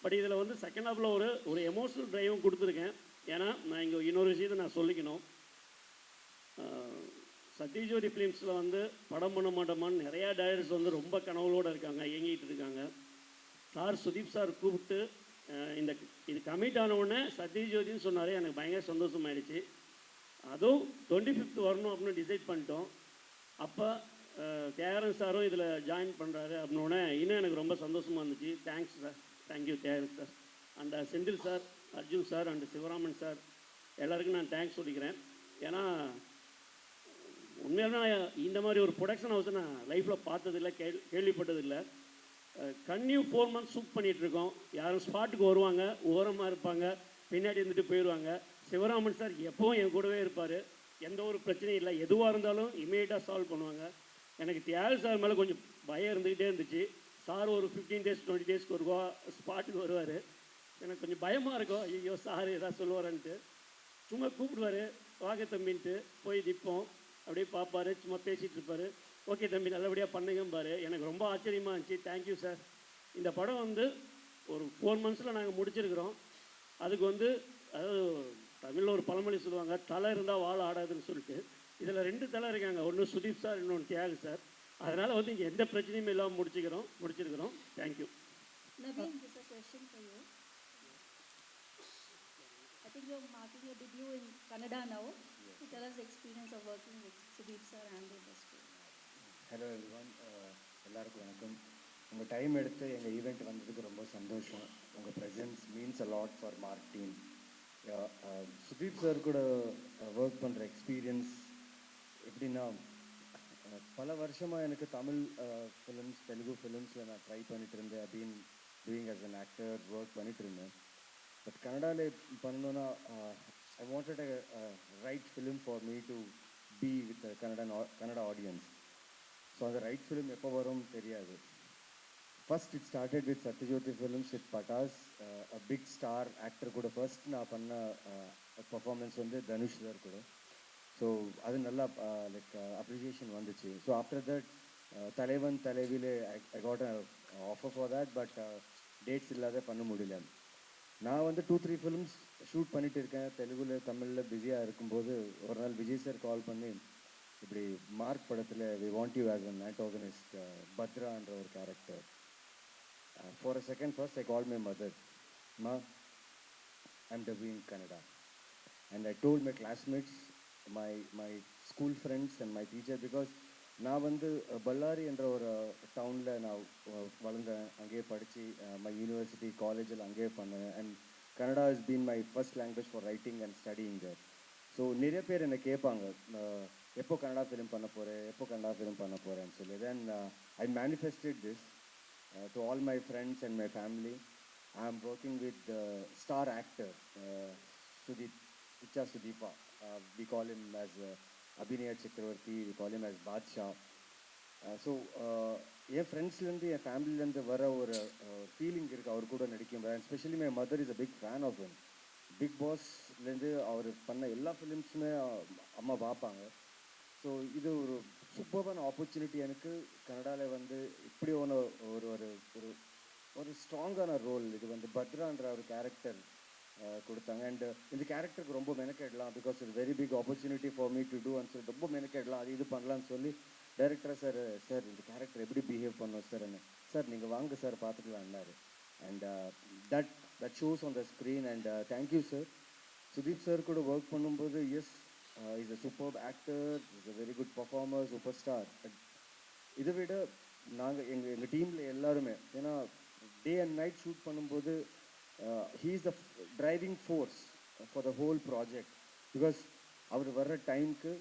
பட் இதில் வந்து செகண்ட் ஹாஃபில் ஒரு எமோஷனல் ட்ரைவும் கொடுத்துருக்கேன். ஏன்னா நான் இங்கே இன்னொரு விஷயத்தை நான் சொல்லிக்கணும். சத்யஜோதி ஃபிலிம்ஸில் வந்து படம் பண்ண மாட்டோமான்னு நிறையா டைரக்டர்ஸ் வந்து ரொம்ப கனவுகளோடு இருக்காங்க, இயங்கிட்டு இருக்காங்க. சார் சுதீப் சார் கூப்பிட்டு இது கமிட் ஆன உடனே சத்யஜோதின்னு சொன்னார். எனக்கு பயங்கர சந்தோஷமாயிடுச்சு. அதுவும் 25th வரணும் அப்படின்னு டிசைட் பண்ணிட்டோம். அப்போ தியாகராஜன் சாரும் இதில் ஜாயின் பண்ணுறாரு அப்படின்னோடனே இன்னும் எனக்கு ரொம்ப சந்தோஷமாக இருந்துச்சு. Thanks sir, thank you Thiyagarajan sir and Senthil sir, Arjun sir and Sivaraman sir எல்லாருக்கும் நான் தேங்க்ஸ் சொல்லிக்கிறேன். ஏன்னா உண்மையாலுமே இந்த மாதிரி ஒரு ப்ரொடக்ஷன் ஹவுஸை நான் லைஃப்பில் பார்த்ததில்லை, கேள்விப்பட்டதில்லை. கன்னியூ 4 months ஷூட் பண்ணிகிட்ருக்கோம். யாரும் ஸ்பாட்டுக்கு வருவாங்க, ஓரமாக இருப்பாங்க, பின்னாடி இருந்துட்டு போயிடுவாங்க. சிவராமன் சார் எப்போவும் என் கூடவே இருப்பார். எந்த ஒரு பிரச்சனையும் இல்லை, எதுவாக இருந்தாலும் இமீடியட்டாக சால்வ் பண்ணுவாங்க. எனக்கு தியாக சார் மேலே கொஞ்சம் பயம் இருந்துக்கிட்டே இருந்துச்சு. சார் ஒரு 15 days 20 daysக்கு ஒரு ஸ்பாட்டுக்கு வருவார். எனக்கு கொஞ்சம் பயமாக இருக்கும், ஐயோ சார் ஏதாவது சொல்லுவாரான்ட்டு. சும்மா கூப்பிடுவார், வாங்க தம்பின்ட்டு போய் நிற்போம். அப்படியே பார்ப்பார், சும்மா பேசிகிட்டு இருப்பார். ஓகே தம்பி நல்லபடியாக பண்ணுங்கம்பார். எனக்கு ரொம்ப ஆச்சரியமாக இருந்துச்சு. Thank you sir. இந்த படம் வந்து ஒரு 4 months நாங்கள் முடிச்சிருக்கிறோம். அதுக்கு வந்து அதாவது தமிழில் ஒரு பழமொழி சொல்லுவாங்க, தலை இருந்தால் வாழ ஆடாதுன்னு சொல்லிட்டு. இதில் 2 தலை இருக்காங்க, ஒன்று சுதீப் சார், இன்னொன்று தியாகு சார். அதனால் வந்து இங்கே எந்த பிரச்சனையும் இல்லாமல் முடிச்சிருக்கிறோம். Thank you. Naveen, this is a question for you. I think you're marking your debut in Kannada now. So tell us the experience of working with Sudeep sir and the industry. Hello everyone, எல்லாருக்கும் வணக்கம். உங்கள் டைம் எடுத்து எங்கள் ஈவெண்ட் வந்ததுக்கு ரொம்ப சந்தோஷம். உங்கள் presence means a lot for mark team. Sudeep sir கூட ஒர்க் பண்ணுற எக்ஸ்பீரியன்ஸ் எப்படின்னா, பல வருஷமாக எனக்கு தமிழ் ஃபிலிம்ஸ், தெலுங்கு ஃபிலிம்ஸில் நான் ட்ரை பண்ணிட்டு இருந்தேன். Been doing as an actor work பண்ணிட்டு இருந்தேன். பட் கன்னடாவில் பண்ணணுன்னா I wanted a right film for me to be with Kannada audience. So அந்த ரைட் ஃபிலிம் எப்போ வரும் தெரியாது. First it started with Sathyajyothi films with Pattas, a big star actor கூட ஃபர்ஸ்ட் நான் பண்ண பர்ஃபார்மன்ஸ் வந்து தனுஷ் சார் கூட. ஸோ அது நல்லா லைக் அப்ரிசியேஷன் வந்துச்சு. ஸோ ஆஃப்டர் தட் தலைவன் தலைவிலே I got a offer for that. But dates இல்லாத பண்ண முடியல. நான் வந்து 2-3 ஃபிலிம்ஸ் ஷூட் பண்ணிட்டு இருக்கேன். தெலுங்குல தமிழில் பிஸியாக இருக்கும்போது ஒரு நாள் விஜய் சார் கால் பண்ணி, இப்படி மார்க் படத்தில் we want you as an antagonist, பத்ரான்ற ஒரு character. For a second first I call my mother, மா I'm dubbing Kannada. And I told my classmates, my school friends and my teacher. Because நான் வந்து பல்லாரி என்ற ஒரு டவுனில் நான் வளர்ந்தேன், அங்கேயே படித்து மை யூனிவர்சிட்டி காலேஜில் அங்கேயே பண்ணேன். And Kannada is been my first language for writing and studying there. So நிறைய பேர் என்னை கேட்பாங்க, எப்போ கன்னடா ஃபிலிம் பண்ண போகிறேன்னு சொல்லி. Then I manifested this to all my friends and my family. I am working with star actor Sudeep, Kichcha Sudeepa. We call him as Abhinaya Chakravarti, we call him as Badshah. So என் ஃப்ரெண்ட்ஸ்லேருந்து என் ஃபேமிலியிலேருந்து வர ஒரு ஃபீலிங் இருக்குது அவர் கூட நடிக்கும். And specially my mother is a big fan of him. Big பாஸ்லேருந்து அவர் பண்ண எல்லா ஃபிலிம்ஸுமே அம்மா பார்ப்பாங்க. ஸோ இது ஒரு சூப்பர்பான ஆப்பர்ச்சுனிட்டி எனக்கு. கன்னடாவில் வந்து இப்படி ஒரு ஒரு ஒரு ஒரு ஸ்ட்ராங்கான ரோல் இது வந்து பத்ரான்ற ஒரு கேரக்டர் கொடுத்தாங்க. அண்ட் இந்த கேரக்டருக்கு ரொம்ப மெனக்கெடலாம், because it's very big opportunity for me to do and சொல்லி ரொம்ப மெனக்கெடலாம், அது இது பண்ணலான்னு சொல்லி டைரக்டர் சார் இந்த கேரக்டர் எப்படி பிஹேவ் பண்ணோம் சார் நீங்கள் வாங்க சார் பார்த்துக்கலான்னாரு. And that shows on the screen. And thank you sir. Sudeep sir கூட ஒர்க் பண்ணும்போது he's is a super actor, is a very good performer, super star. இதை விட நாங்கள் எங்கள் டீமில் எல்லாருமே, ஏன்னா டே அண்ட் நைட் ஷூட் பண்ணும்போது he is the driving force for the whole project. Because அவர் வர்ற டைமுக்கு,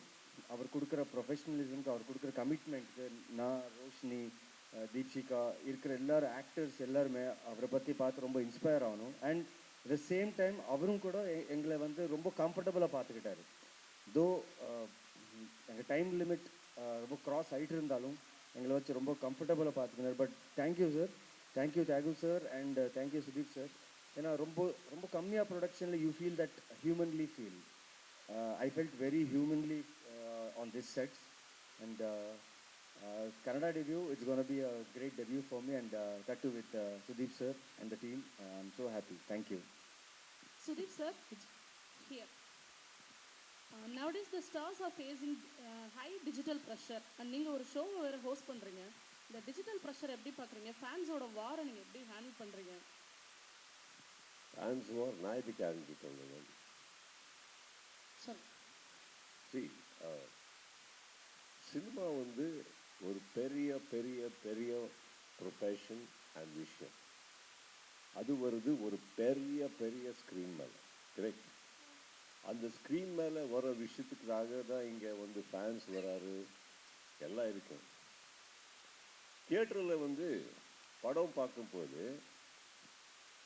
அவர் கொடுக்குற ப்ரொஃபஷனலிசம்க்கு, அவர் கொடுக்குற கமிட்மெண்ட்க்கு நான், ரோஷினி, தீப்ஷிகா இருக்கிற எல்லாரும் ஆக்டர்ஸ் எல்லாருமே அவரை பற்றி பார்த்து ரொம்ப இன்ஸ்பயர் ஆகணும். And at the same time அவரும் கூட எங்களை வந்து ரொம்ப கம்ஃபர்டபுளாக பார்த்துக்கிட்டாரு. தோ எங்கள் டைம் லிமிட் ரொம்ப க்ராஸ் ஆகிட்டு இருந்தாலும் எங்களை வச்சு ரொம்ப கம்ஃபர்டபுளாக பார்த்துக்கினார். But thank you sir, thank you Thiyagu sir, and thank you Sudeep sir. ஏன்னா ரொம்ப ரொம்ப கம்மியாக ப்ரொடக்ஷனில் you feel that humanly feel. I felt very humanly on this sets. And Kannada debut, it's going to be a great debut for me, and that too with Sudeep sir and the team. I'm so happy. Thank you. Sudeep sir, here. Nowadays the stars are facing high digital pressure and நீங்கள் ஒரு ஷோ வேறு ஹோஸ்ட் பண்ணுறீங்க. இந்த டிஜிட்டல் ப்ரெஷர் எப்படி பார்க்குறீங்க? ஃபேன்ஸோட வாரை நீங்கள் எப்படி ஹேண்டில் பண்ணுறீங்க? ஃபேன்ஸ் வார் நான் எதுக்கு ஹேண்டில் பண்ணுவேன்? சார் சி சினிமா வந்து ஒரு பெரிய பெரிய பெரிய ப்ரொஃபஷன் அண்ட் விஷயம். அது வருது ஒரு பெரிய பெரிய ஸ்க்ரீன் மேலே, கரெக்ட்? அந்த ஸ்க்ரீன் மேலே வர விஷயத்துக்காக தான் இங்கே வந்து ஃபேன்ஸ் வராரு, எல்லாம் இருக்கு. தியேட்டரில் வந்து படம் பார்க்கும்போது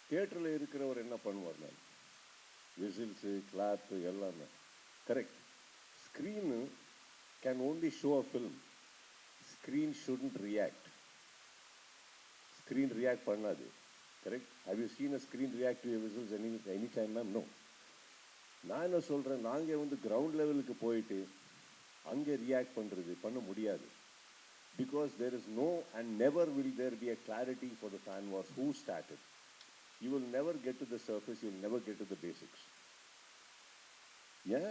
தியேட்டரில் இருக்கிறவர் என்ன பண்ணுவார்? நான் விசில்ஸு கிளாப்பு எல்லாமே, correct. Screen can only show a film. Screen shouldn't react. Screen react பண்ணாது, correct. How you seen a screen react to your whistles any time ma'am? No. நான் என்ன சொல்கிறேன், நாங்கள் வந்து கிரவுண்ட் லெவலுக்கு போயிட்டு அங்கே ரியாக்ட் பண்ண முடியாது. Because there is no and never will there be a clarity for the fan wars. Who started? You will never get to the surface, you will never get to the basics. Yeah,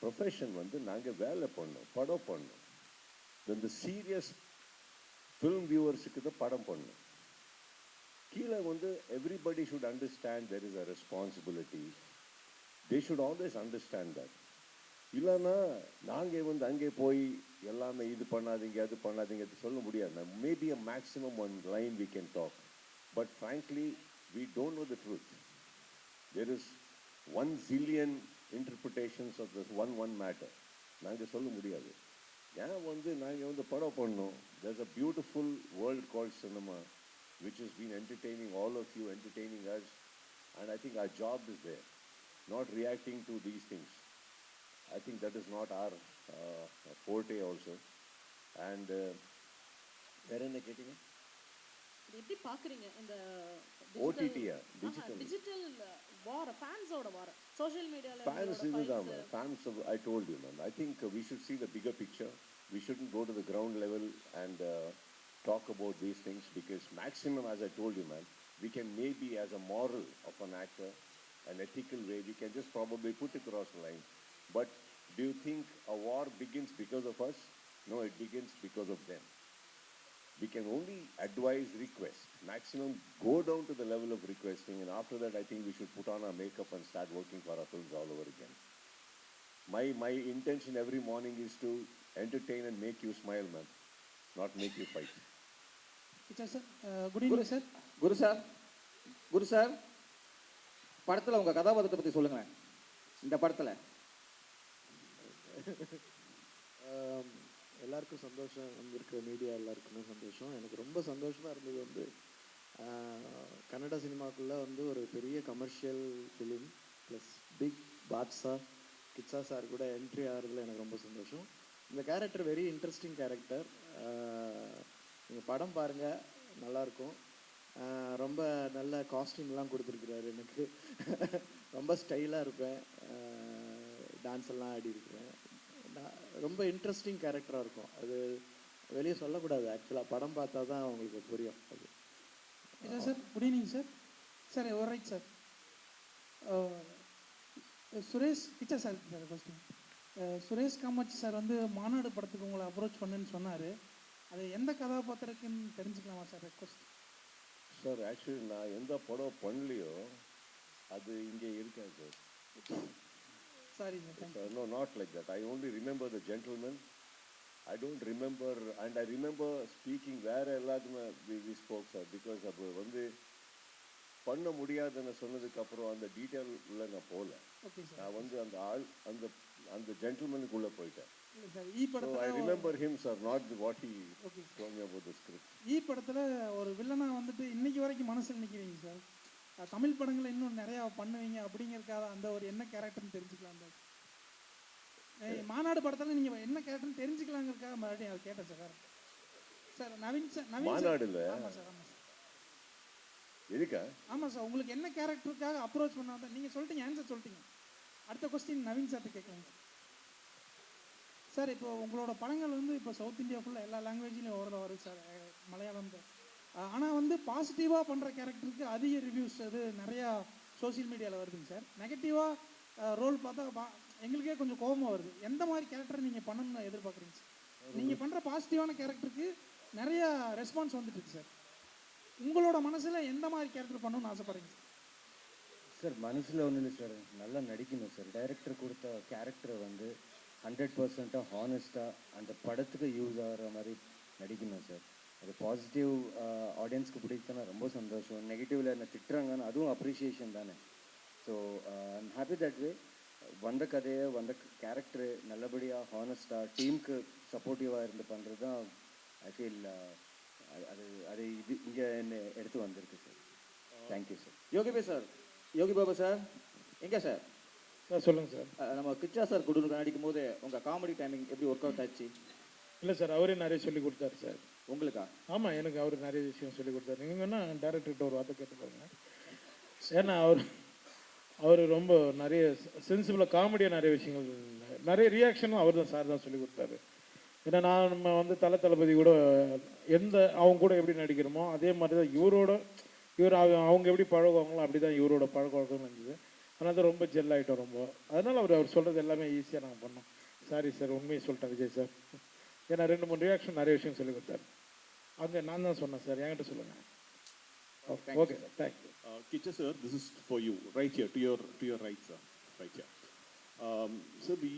profession வந்து நாங்கள் வேலை பண்ணோம், படம் பண்ணோம். Then the serious film viewers-க்கு தான் படம் பண்ணோம். கீழே வந்து everybody should understand there is a responsibility. They should always understand that. இல்லைன்னா நாங்கள் வந்து அங்கே போய் எல்லாமே இது பண்ணாதீங்க அது பண்ணாதீங்க சொல்ல முடியாது. Maybe a maximum one line we can talk, but frankly we don't know the truth. There is 1 zillion interpretations of this one matter. நாங்கள் சொல்ல முடியாது. ஏன் வந்து நாங்கள் வந்து படம் பண்ணோம். There is a beautiful world called cinema which is been entertaining all of you, entertaining us, and I think our job is there, not reacting to these things. I think that is not our forte also. And வேற என்ன கேட்டீங்க? எப்படி பார்க்குறீங்க இந்த OTT-யா? டிஜிட்டல் வார், ஃபேன்ஸோட வார், சோஷியல் மீடியாவில் ஃபேன்ஸ் இதுதான் ma'am. Fans I told you ma'am. I think we should see the bigger picture. We shouldn't go to the ground level and talk about these things, because maximum, as I told you ma'am, we can maybe as a moral of an actor, an ethical way, we can just probably put across the line. But do you think a war begins because of us? No, it begins because of them. We can only advise, request. Maximum go down to the level of requesting, and after that I think we should put on our makeup and start working for our films all over again. My intention every morning is to entertain and make you smile, ma'am, not make you fight. Sir, good evening sir. Guru sir, படத்தில் உங்கள் கதாபாத்திரத்தை பற்றி சொல்லுங்களேன். இந்த படத்தில் எல்லாருக்கும் சந்தோஷம், வந்திருக்கிற மீடியா எல்லாருக்குமே சந்தோஷம். எனக்கு ரொம்ப சந்தோஷமாக இருந்தது வந்து கன்னட சினிமாக்குள்ளே வந்து ஒரு பெரிய commercial film plus big Badshah Kichcha sir கூட என்ட்ரி ஆகிறதுல எனக்கு ரொம்ப சந்தோஷம். இந்த கேரக்டர் வெரி இன்ட்ரெஸ்டிங் கேரக்டர். நீங்கள் படம் பாருங்கள், நல்லாயிருக்கும். ரொம்ப நல்ல காஸ்டியூம்லாம் கொடுத்துருக்குறாரு எனக்கு. ரொம்ப ஸ்டைலாக இருப்பேன், டான்ஸ் எல்லாம் ஆடி இருக்கிறேன். ரொம்ப இன்ட்ரெஸ்டிங் கேரக்டராக இருக்கும். அது வெளியே சொல்லக்கூடாது, ஆக்சுவலாக படம் பார்த்தா தான் உங்களுக்கு புரியும் அது. Sir good evening sir. Sir ஒரு right sir. Suresh picture sir sir question. Suresh Kamatchi sir வந்து மாநாடு படத்துக்கு உங்களை அப்ரோச் பண்ணுன்னு சொன்னார். அது எந்த கதாபாத்திரக்குன்னு தெரிஞ்சுக்கலாமா சார்? ரெக்வஸ்ட் சார், ஆக்சுவலி நான் எந்த படம் பண்ணலையோ அது இங்கே இருக்கேன் sir. Sorry, sir. No, not like that. I only remember the gentleman. I don't remember, and I remember speaking where எல்லாத்துமே we spoke, sir, because அப்போ வந்து பண்ண முடியாதுன்னு சொன்னதுக்கப்புறம் அந்த டீட்டெயில் உள்ள நான் போகல. நான் வந்து அந்த ஆள் அந்த ஜென்டில்மேனுக்குள்ளே போயிட்டேன். So I remember him, sir, not what he told me about the script. படத்தில் ஒரு வில்லனா வந்துட்டு இன்னைக்கு வரைக்கும் மனசில் நிற்கிறீங்க சார். தமிழ் படங்களை இன்னும் நிறையா பண்ணுவீங்க அப்படிங்கிறதுக்காக அந்த ஒரு என்ன கேரக்டர்னு தெரிஞ்சுக்கலாம். மாநாடு படத்தில் நீங்கள் என்ன கேரக்டர்னு தெரிஞ்சுக்கலாங்கிறதுக்காக மறுபடியும் அதை கேட்டேன் சார். சார் நவீன் சார், மாநாடுல ஆமாம் சார். ஆமாம் சார். எதுக்கா? ஆமாம் சார், உங்களுக்கு என்ன கேரக்டருக்காக அப்ரோச் பண்ணாதான் நீங்கள் சொல்லிட்டீங்க, ஆன்சர் சொல்லிட்டீங்க. அடுத்த கொஸ்டின் நவீன் சார்ட்டு கேட்கலாம் சார். சார் இப்போ உங்களோட படங்கள் வந்து இப்போ சவுத் இந்தியா ஃபுல்லாக எல்லா லாங்குவேஜ்லேயும் வருது சார், மலையாளம் தான். ஆனால் வந்து பாசிட்டிவாக பண்ணுற கேரக்டருக்கு அதிக ரிவ்யூஸ் அது நிறையா சோஷியல் மீடியாவில் வருதுங்க சார். நெகட்டிவாக ரோல் பார்த்தா எங்களுக்கே கொஞ்சம் கோபமாக வருது. எந்த மாதிரி கேரக்டர் நீங்கள் பண்ணணும்னு எதிர்பார்க்குறீங்க சார்? நீங்கள் பண்ணுற பாசிட்டிவான கேரக்டருக்கு நிறையா ரெஸ்பான்ஸ் வந்துட்டுருக்கு சார். உங்களோட மனசில் எந்த மாதிரி கேரக்டர் பண்ணணும்னு ஆசைப்படுறீங்க சார்? மனசில் ஒன்றும் இல்லை சார், நல்லா நடிக்கணும் சார். டைரக்டர் கொடுத்த கேரக்டரை வந்து 100% ஹானஸ்ட்டாக அந்த படத்துக்கு யூஸ் ஆகிற மாதிரி நடிக்கணும் சார். அது பாசிட்டிவ் ஆடியன்ஸ்க்கு பிடித்தனா ரொம்ப சந்தோஷம். நெகட்டிவில் என்ன திட்டுறாங்கன்னு அதுவும் அப்ரிஷியேஷன் தானே. So I'm happy that way. வந்த கதையை வந்த கேரக்டரு நல்லபடியாக ஹானஸ்ட்டாக டீமுக்கு சப்போர்ட்டிவாக இருந்து பண்ணுறது தான் ஐ ஃபீல் அது அது இது இங்கே என்ன எடுத்து வந்திருக்கு sir. Thank you sir. Yogi Baba sir எங்கே சார்? சார் சொல்லுங்கள் சார். நம்ம கிச்சா சார் கொடுக்க நடிக்கும் போது உங்கள் காமெடி டைமிங் எப்படி ஒர்க் அவுட் ஆச்சு? இல்லை சார், அவரே நிறைய சொல்லி கொடுத்தாரு சார். உங்களுக்கா? ஆமாம், எனக்கு அவர் நிறைய விஷயம் சொல்லி கொடுத்தாரு. நீங்கள் வேணால் டேரக்டர்கிட்ட ஒரு வார்த்தை கேட்டு பாருங்க. ஏன்னா அவர் ரொம்ப நிறைய சென்சிபிளாக காமெடியாக நிறைய விஷயங்கள், நிறைய ரியாக்ஷனும் அவர் தான் சார் தான் சொல்லி கொடுத்தாரு. ஏன்னா நம்ம வந்து தளபதி கூட அவங்க கூட எப்படி நடிக்கிறோமோ அதே மாதிரி தான் இவர் அவங்க எப்படி பழகுவாங்களோ அப்படி தான் இவரோட பழக்க வழக்கம் இருந்தது. அதனால தான் ரொம்ப ஜெல் ஆகிட்டோம் ரொம்ப. அதனால் அவர் சொல்கிறது எல்லாமே ஈஸியாக நாங்கள் பண்ணோம். சாரி சார், உண்மையை சொல்லிட்டேன் விஜய் சார். ஏன்னா 2-3 ரியாக்ஷன் நிறைய விஷயம் சொல்லி கொடுத்தாரு. அங்கே நான் தான் சொன்னேன் சார், என்கிட்ட சொல்லுங்கள். Okay sir, thank you. Kicha sir, this is for you, right here, to your right, sir, right here. So we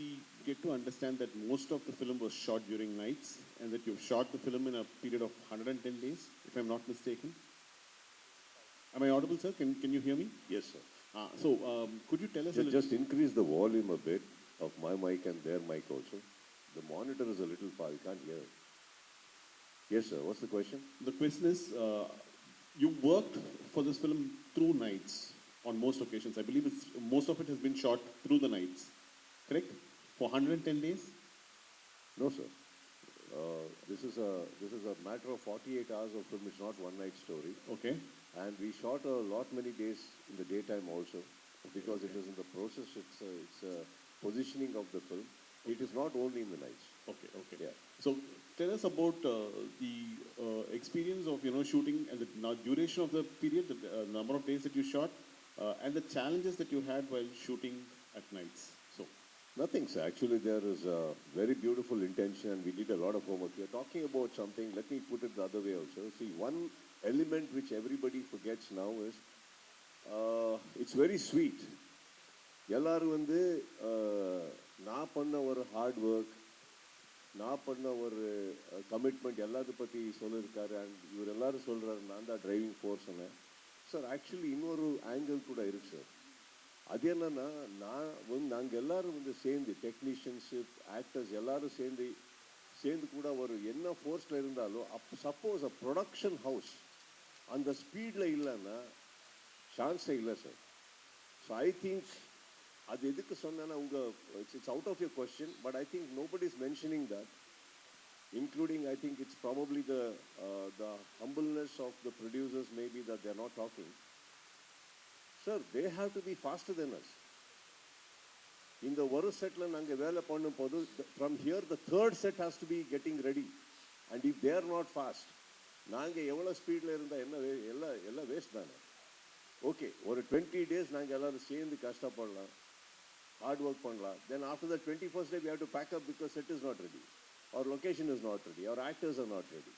get to understand that most of the film was shot during nights, and that you've shot the film in a period of 110 days, if I'm not mistaken. Am I audible, sir? Can you hear me? Yes, sir. So could you tell us Just increase the volume a bit of my mic and their mic also. The monitor is a little far, you can't hear. Yes, sir. What's the question? The question is, you worked for this film through nights on most occasions. I believe most of it has been shot through the nights, correct? For 110 days? No, sir. This is a matter of 48 hours of film. It's not one night story. Okay. And we shot a lot many days in the daytime also, because it is in the process. It's a positioning of the film. It is not only in the nights. Okay. Yeah. So tell us about the experience of shooting and the duration of the period, the number of days that you shot, and the challenges that you had while shooting at nights. So nothing, sir. Actually, there is a very beautiful intention, and we did a lot of homework. We are talking about something. Let me put it the other way also. See, one element which everybody forgets now is it's very sweet. எல்லாரும் வந்து நான் பண்ண ஒரு ஹார்ட் ஒர்க், நான் பண்ண ஒரு கமிட்மெண்ட் எல்லாத்த பற்றி சொல்லியிருக்காரு. அண்ட் இவர் எல்லாரும் சொல்கிறாரு நான் தான் டிரைவிங் ஃபோர்ஸ்னு. சார் ஆக்சுவலி இன்னொரு ஆங்கிள் கூட இருக்கு சார். அது என்னன்னா, நாங்கள் எல்லாரும் வந்து சேர்ந்து டெக்னீஷியன்ஸு, ஆக்டர்ஸ் எல்லாரும் சேர்ந்து கூட ஒரு என்ன ஃபோர்ஸில் இருந்தாலும் சப்போஸ் அ ப்ரொடக்ஷன் ஹவுஸ் அந்த ஸ்பீடில் இல்லைன்னா சான்ஸே இல்லை சார். ஸோ ஐ திங்க் அது எதுக்கு சொன்னேன்னா, it's out of your question, but I think nobody is mentioning that, including I think it's probably the humbleness of the producers maybe that they're not talking. Sir, they have to be faster than us. In the ஒரு செட்ல நாங்கள் வேலை பண்ணும் போது from here the third set has to be getting ready, and if they are not fast, நாங்கள் எவ்வளோ ஸ்பீடில் இருந்தால் எல்லாம் வேஸ்ட் தானே. ஓகே, ஒரு 20 days நாங்கள் எல்லாரும் சேர்ந்து கஷ்டப்படலாம், hard work பண்ணலாம். Then after the 21st day we have to pack up because set is not ready, our location is not ready, our actors are not ready.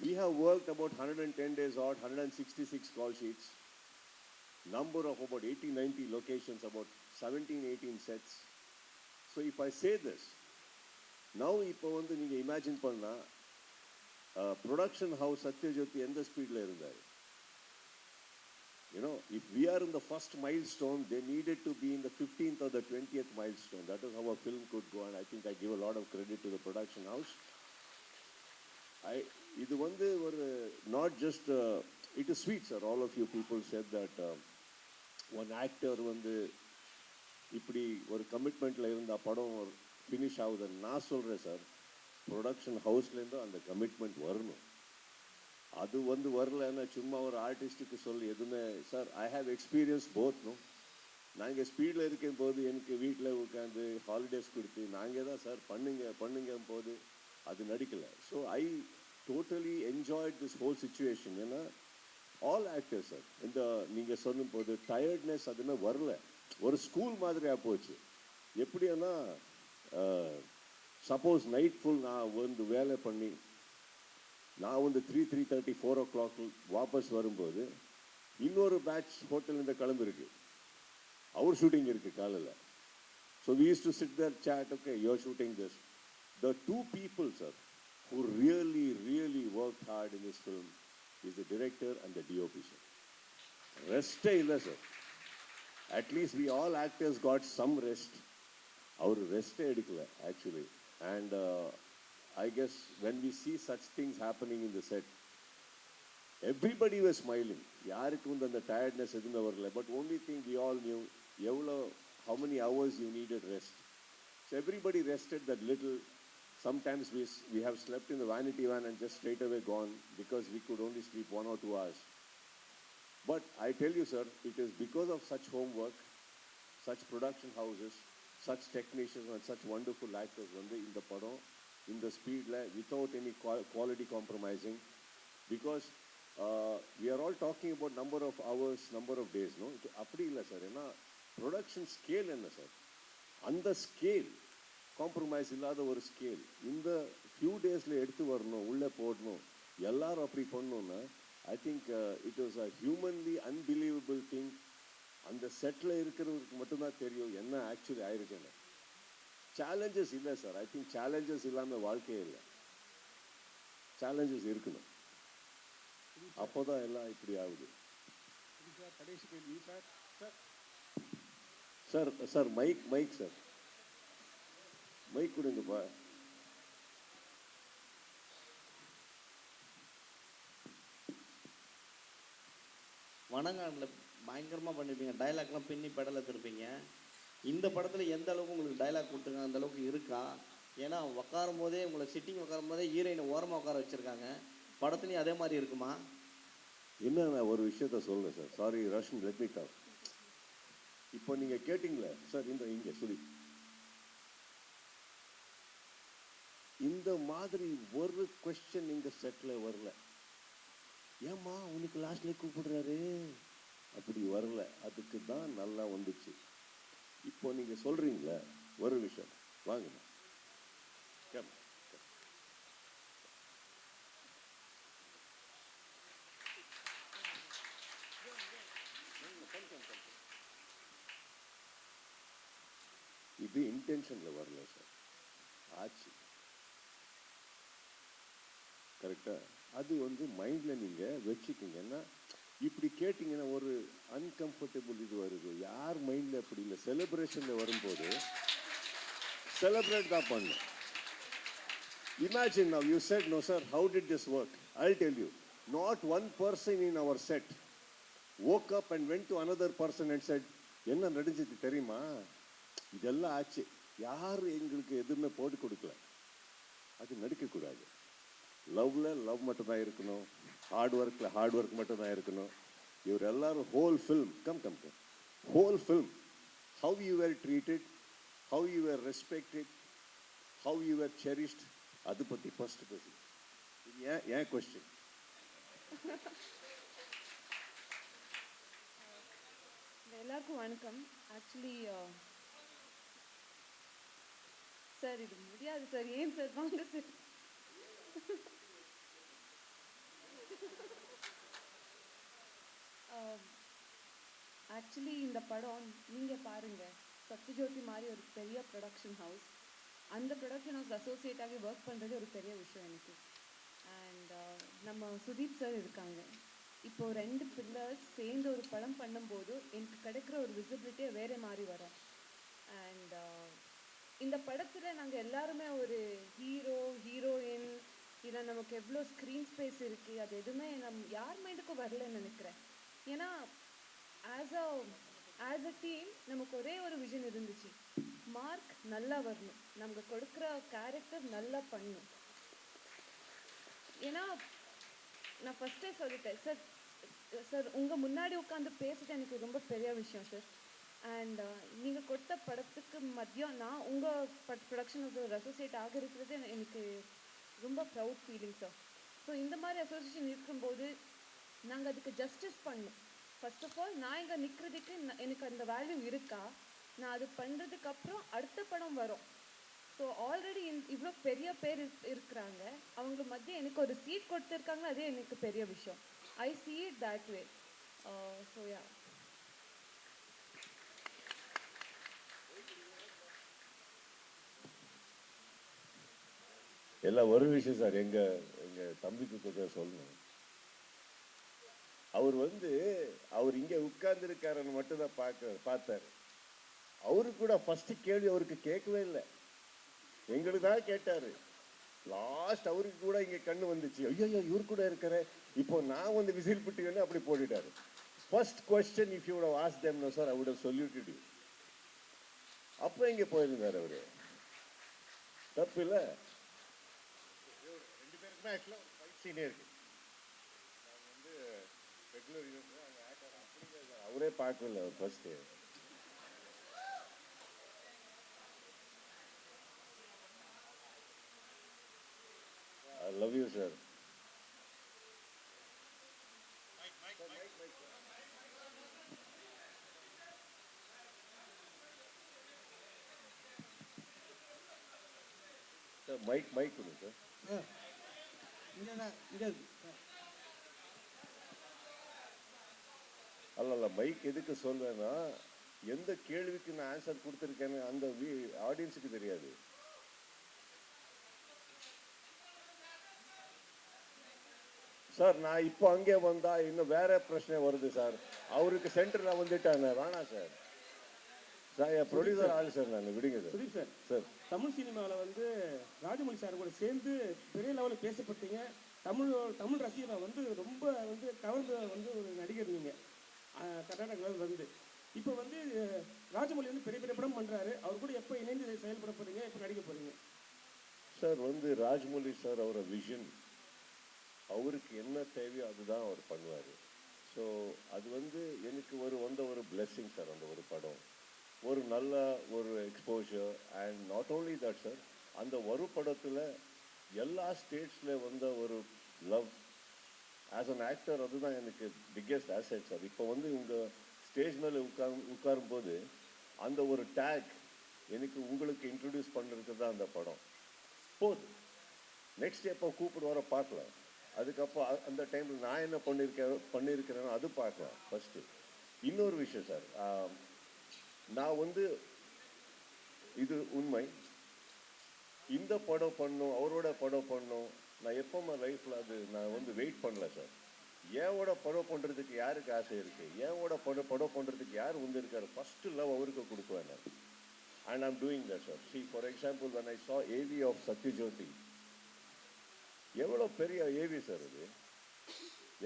We have worked about 110 days out, 166 call sheets, number of about 80-90 locations, about 17-18 sets. So if I say this, now இப்போ வந்து நீங்கள் இமேஜின் பண்ணால் ப்ரொடக்ஷன் ஹவுஸ் சத்யஜோதி எந்த ஸ்பீடில் இருந்தார்? You know, if we are in the first milestone, they needed to be in the 15th or the 20th milestone. That is how a film could go, and I think I give a lot of credit to the production house. இது வந்து ஒரு not just, it is sweet, sir. All of you people said that one actor வந்து இப்படி ஒரு கமிட்மெண்ட்டில் இருந்தால் படம் ஃபினிஷ் ஆகுதுன்னு நான் சொல்கிறேன் சார். ப்ரொடக்ஷன் ஹவுஸ்லேருந்து அந்த கமிட்மெண்ட் வரணும். அது வந்து வரலன்னா சும்மா ஒரு ஆர்டிஸ்ட்டுக்கு சொல்லி எதுவுமே. Sir, I have experience both. No, நாங்கள் ஸ்பீடில் இருக்கும் போது எனக்கு வீட்டில் உட்காந்து ஹாலிடேஸ் கொடுத்து நாங்கள் தான் சார் பண்ணுங்க போது அது நடிக்கலை. So I totally enjoyed this whole situation. ஏன்னா ஆல் ஆக்டர்ஸ் சார் இந்த நீங்கள் சொல்லும் போது டயர்ட்னஸ் அதுன்னு வரல, ஒரு ஸ்கூல் மாதிரியாக போச்சு. எப்படின்னா சப்போஸ் நைட் ஃபுல் நான் வந்து வேலை பண்ணி நான் வந்து 3:30 4 o'clock வாபஸ் வரும்போது இன்னொரு பேட்ச் ஹோட்டல்லேருந்து கிளம்பிருக்கு, அவர் ஷூட்டிங் இருக்குது காலையில். So we use to sit there chat, okay, you're shooting this. The two people, sir, who really worked hard in this film is the director and the DOP, sir. Rest illa, sir. At least we all actors got some rest. Our rest edukala actually. And I guess when we see such things happening in the set, everybody was smiling. Yarukku the tiredness edume varala. But only thing we all knew, how many hours you needed rest. So everybody rested that little. Sometimes we have slept in the vanity van and just straight away gone because we could only sleep 1 or 2 hours. But I tell you, sir, it is because of such homework, such production houses, such technicians and such wonderful actors in the padam, in the speed, without any quality compromising. Because we are all talking about number of hours, number of days, no? Appadi illa, sir. Production scale enna, sir. And the scale, compromise illada ஒரு scale. இந்த few daysல எடுத்து வரணும், உள்ள போடணும், எல்லாரும் அப்படி பண்ணணும்னா I think it was a humanly unbelievable thing. அந்த செட்டில் இருக்கிறவருக்கு மட்டும்தான் தெரியும் என்ன ஆக்சுவலி ஆயிருக்குன்னு. சேலஞ்சஸ் இல்லை சார். ஐ திங்க் சேலஞ்சஸ் இல்லாமல் வாழ்க்கையே இல்லை. சேலஞ்சஸ் இருக்கணும், அப்போதான் எல்லாம் இப்படி ஆகுது. கடைசி கேள்வி sir. Sir sir mike sir, mike கொடுங்கப்பா. வணங்கானில் பயங்கரமாக பண்ணியிருப்பீங்க, டைலாக்லாம் பின்னி பெடலை திருப்பீங்க. இந்த படத்தில் எந்த அளவுக்கு உங்களுக்கு டைலாக் கொடுத்துருக்காங்க அந்த அளவுக்கு இருக்கா? ஏன்னா உட்காரும் போதே உங்களை சிட்டிங் உட்காரும் போதே ஹீரோயினை ஓரமாக உட்கார வச்சுருக்காங்க. படத்துலையும் அதே மாதிரி இருக்குமா? என்ன நான் ஒரு விஷயத்த சொல்லுங்கள் sir. Sorry Roshan, let me talk. இப்போ நீங்கள் கேட்டிங்களே சார், இங்கே சொல்லி இந்த மாதிரி ஒரு கொஸ்டின் இந்த செட்டில் வரல. ஏம்மா உனக்கு லாஸ்ட்லேயே கூப்பிடுறாரு, அப்படி வரல. அதுக்கு தான் நல்லா வந்துச்சு. இப்போ நீங்கள் சொல்கிறீங்களே ஒரு விஷயம், வாங்கம்மா. இது இன்டென்ஷனில் வரல சார், ஆச்சு. கரெக்டாக அது மைண்டில் நீங்கள் வச்சுக்கிங்கன்னா, இப்படி கேட்டிங்கன்னா ஒரு அன்கம்ஃபர்டபுள் இது வருது. யார் மைண்டில் அப்படி இல்லை. செலிப்ரேஷனில் வரும்போது செலிப்ரேட் தான் பண்ணும். Imagine now, you said, no sir, how did this work? I'll tell you, not one person in our set woke up and went to another person and said, என்ன நடந்துச்சு தெரியுமா, இதெல்லாம் ஆச்சு. யாரும் எங்களுக்கு எதுவுமே போட்டு கொடுக்கல. அது நடிக்கக்கூடாது. லவ்வில் லவ் மட்டும்தான் இருக்கணும், ஹார்ட் ஒர்க் மட்டும்தான் இருக்கணும். இவர் எல்லாரும் whole film whole film how you were treated, how you were respected, how you were cherished, அது பற்றி ஃபர்ஸ்ட் பேசு. இது ஏன் கொஸ்டின்? எல்லாருக்கும் வணக்கம். ஆக்சுவலி சார் இது முடியாது சார். ஏன் சார், வாங்க சார். ஆக்சுவலி இந்த படம் நீங்கள் பாருங்கள், சத்யஜோதி மாதிரி ஒரு பெரிய ப்ரொடக்ஷன் ஹவுஸ், அந்த ப்ரொடக்ஷன் ஹவுஸ் அசோசியேட்டாகவே ஒர்க் பண்ணுறது ஒரு பெரிய விஷயம் எனக்கு. அண்ட் நம்ம சுதீப் சார் இருக்காங்க. இப்போது 2 பில்லர்ஸ் சேர்ந்து ஒரு படம் பண்ணும்போது எனக்கு கிடைக்கிற ஒரு விசிபிலிட்டியே வேறு மாதிரி வரும். அண்ட் இந்த படத்தில் நாங்கள் எல்லாருமே ஒரு ஹீரோ ஹீரோயின், இல்லை நமக்கு எவ்வளோ ஸ்க்ரீன் ஸ்பேஸ் இருக்குது, அது எதுவுமே யார் மைண்டுக்கும் வரலன்னு நினைக்கிறேன். ஏன்னா ஆஸ் அ டீம் நமக்கு ஒரே ஒரு விஷன் இருந்துச்சு, மார்க் நல்லா வரணும், நமக்கு கொடுக்குற கேரக்டர் நல்லா பண்ணணும். ஏன்னா நான் ஃபஸ்ட்டே சொல்லிட்டேன் சார், உங்கள் முன்னாடி உட்காந்து பேசிட்டு எனக்கு ரொம்ப பெரிய விஷயம் சார். அண்ட் நீங்கள் கொடுத்த படத்துக்கு மதியம் நான் உங்கள் ப்ரொடக்ஷன் அசோசியேட் ஆக இருக்கிறது எனக்கு ரொம்ப ப்ரவுட் ஃபீலிங் சார். ஸோ இந்த மாதிரி அசோசியேஷன் இருக்கும்போது நாங்கள் அதுக்கு ஜஸ்டிஸ் பண்ணோம். ஃபர்ஸ்ட் ஆஃப் ஆல் நான் இங்கே நிற்கிறதுக்கு எனக்கு அந்த வேல்யூ இருக்கா, நான் அது பண்ணுறதுக்கப்புறம் அடுத்த படம் வரும். ஸோ ஆல்ரெடி இவ்வளோ பெரிய பேர் இருக்கிறாங்க, அவங்க மத்திய எனக்கு ஒரு சீட் கொடுத்துருக்காங்க, அதே எனக்கு பெரிய விஷயம். ஐ see it that way. So yeah. எல்லாம் ஒரு விஷயம் சார், எங்கள் தம்பிக்கு கொஞ்சம் சொல்லணும். அவர் இங்கே உட்கார்ந்துருக்காருன்னு மட்டும்தான் பார்த்தார். அவரு கூட ஃபஸ்ட்டு கேள்வி அவருக்கு கேட்கவே இல்லை, எங்களுக்கு தான் கேட்டார். லாஸ்ட் அவருக்கு கூட இங்கே கண்ணு வந்துச்சு, ஐயோ இவரு கூட இருக்கிற இப்போ நான் வந்து விசில் பிட்டுவேன்னு அப்படி போட்டுட்டாரு. First question, if you would ask them, no sir, I would have saluted you. அப்போ இங்கே போயிருந்தார் அவரு. தப்பு இல்லை. ரெண்டு பேருக்குமே ஆக்சுவலாக ஒரு ஃபைட் சீனே இருக்கு. ரெகுலர் அவரே பார்க்கல first. I love you, sir. Sir, mic, sir. அல்ல மைக் எதுக்கு சொல்றேன்னா, எந்த கேள்விக்கு நான் ஆன்சர் கொடுத்துருக்கேன்னு அந்த ஆடியன்ஸுக்கு தெரியாது. சார் நான் இப்போ அங்கே வந்தா இன்னும் வேற பிரச்சனை வருது சார். அவருக்கு சென்டர்ல வந்துட்டாங்க, வேணாம் சார். சார் ப்ரொடியூசர் ஆள் சார், நான் விடுங்க sir. Sudeep sir, sir Tamil சினிமாவில் வந்து ராஜமௌழி சார் கூட சேர்ந்து பெரிய லெவலில் பேசப்பட்டீங்க. தமிழ் ரசிகரை வந்து ரொம்ப வந்து கவர்ந்த வந்து ஒரு நடிகர் நீங்கள் கர்நாடகாவில் வந்து. இப்போ வந்து ராஜமௌழி வந்து பெரிய பெரிய படம் பண்ணுறாரு, அவர் கூட எப்போ இணைந்து செயல்பட போகிறீங்க, எப்போ நடிக்க போகிறீங்க? சார் வந்து ராஜமௌழி சார் அவரோட விஷன், அவருக்கு என்ன தேவையோ அதுதான் அவர் பண்ணுவார். ஸோ அது வந்து எனக்கு ஒரு பிளெஸ்ஸிங் சார். அந்த ஒரு படம் ஒரு நல்ல ஒரு exposure. And not only that sir, அந்த ஒரு படத்தில் எல்லா ஸ்டேட்ஸில் வந்த ஒரு லவ் ஆஸ் அன் ஆக்டர், அதுதான் எனக்கு பிக்கெஸ்ட் ஆசெட் சார். இப்போ வந்து உங்கள் ஸ்டேஜ் மேலே உட்காரும்போது அந்த ஒரு டேக் எனக்கு உங்களுக்கு இன்ட்ரடியூஸ் பண்ணுறதுக்கு தான் அந்த படம் போதும். நெக்ஸ்ட் எப்போ கூப்பிடுவாரோ பார்க்கலாம். அதுக்கப்புறம் அந்த டைமில் நான் என்ன பண்ணியிருக்கிறேனோ அது பார்க்கலாம் ஃபஸ்ட்டு. இன்னொரு விஷயம் சார், நான் வந்து இது உண்மை, இந்த படம் பண்ணணும் அவரோட படம் பண்ணணும் நான் எப்போமா லைஃப்பில் அது நான் வந்து வெயிட் பண்ணல சார். ஏவோட படம் பண்ணுறதுக்கு யாருக்கு ஆசை இருக்குது, ஏவோட படம் பண்ணுறதுக்கு யார் இருக்காரு, ஃபஸ்ட்டு லவ் அவருக்கு கொடுக்குவேன் நான். And I'm doing that sir. See for example when I saw AV of Sathyajyothi, எவ்வளோ பெரிய ஏவி சார் அது,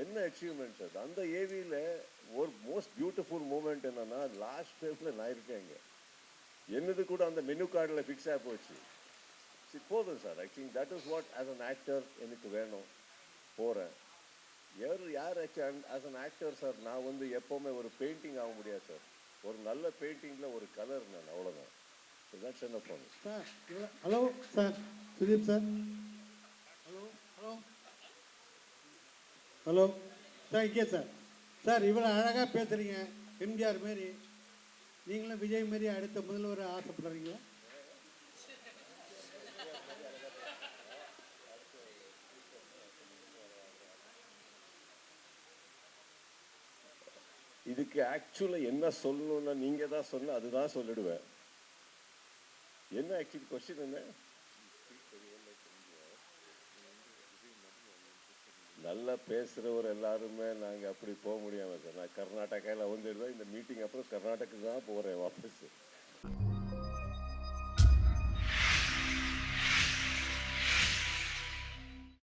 என்ன அச்சீவ்மெண்ட் சார். அந்த ஏவியில் ஒரு மோஸ்ட் பியூட்டிஃபுல் மூமெண்ட் என்னன்னா, லாஸ்ட் டைமில் நான் இருக்கேங்க, என்னது கூட அந்த மெனு கார்டில் ஃபிக்ஸ் ஆகி போச்சு. சரி போதும் sir. I think that is what as an actor எனக்கு வேணும். போகிறேன் யார் ஆஸ் அன் ஆக்டர் சார், நான் வந்து எப்போவுமே ஒரு பெயிண்டிங் ஆக முடியாது சார். ஒரு நல்ல பெயிண்டிங்கில் ஒரு கலர் நான் அவ்வளோதான். தட்ஸ் என்ன பண்ணும் sir. Hello sir, Sudeep sir. Hello sir, இங்கே சார். சார் இவ்வளோ அழகாக பேசுகிறீங்க, எம்ஜிஆர் மாரி. நீங்களும் விஜய் மாரி அடுத்த முதல்வர் ஆசைப்படுறீங்களா? இதுக்கு ஆக்சுவலாக என்ன சொல்லணும்னா நீங்கள் தான் சொன்ன அதுதான் சொல்லிடுவேன். என்ன ஆக்சுவலி கொஸ்டின் என்ன? நல்லா பேசுகிறவர் எல்லாருமே நாங்கள் அப்படி போக முடியாமல் சார். நான் கர்நாடகாவில் வந்துடுவேன். இந்த மீட்டிங் அப்புறம் கர்நாடகா தான் போகிறேன் வாபஸ்.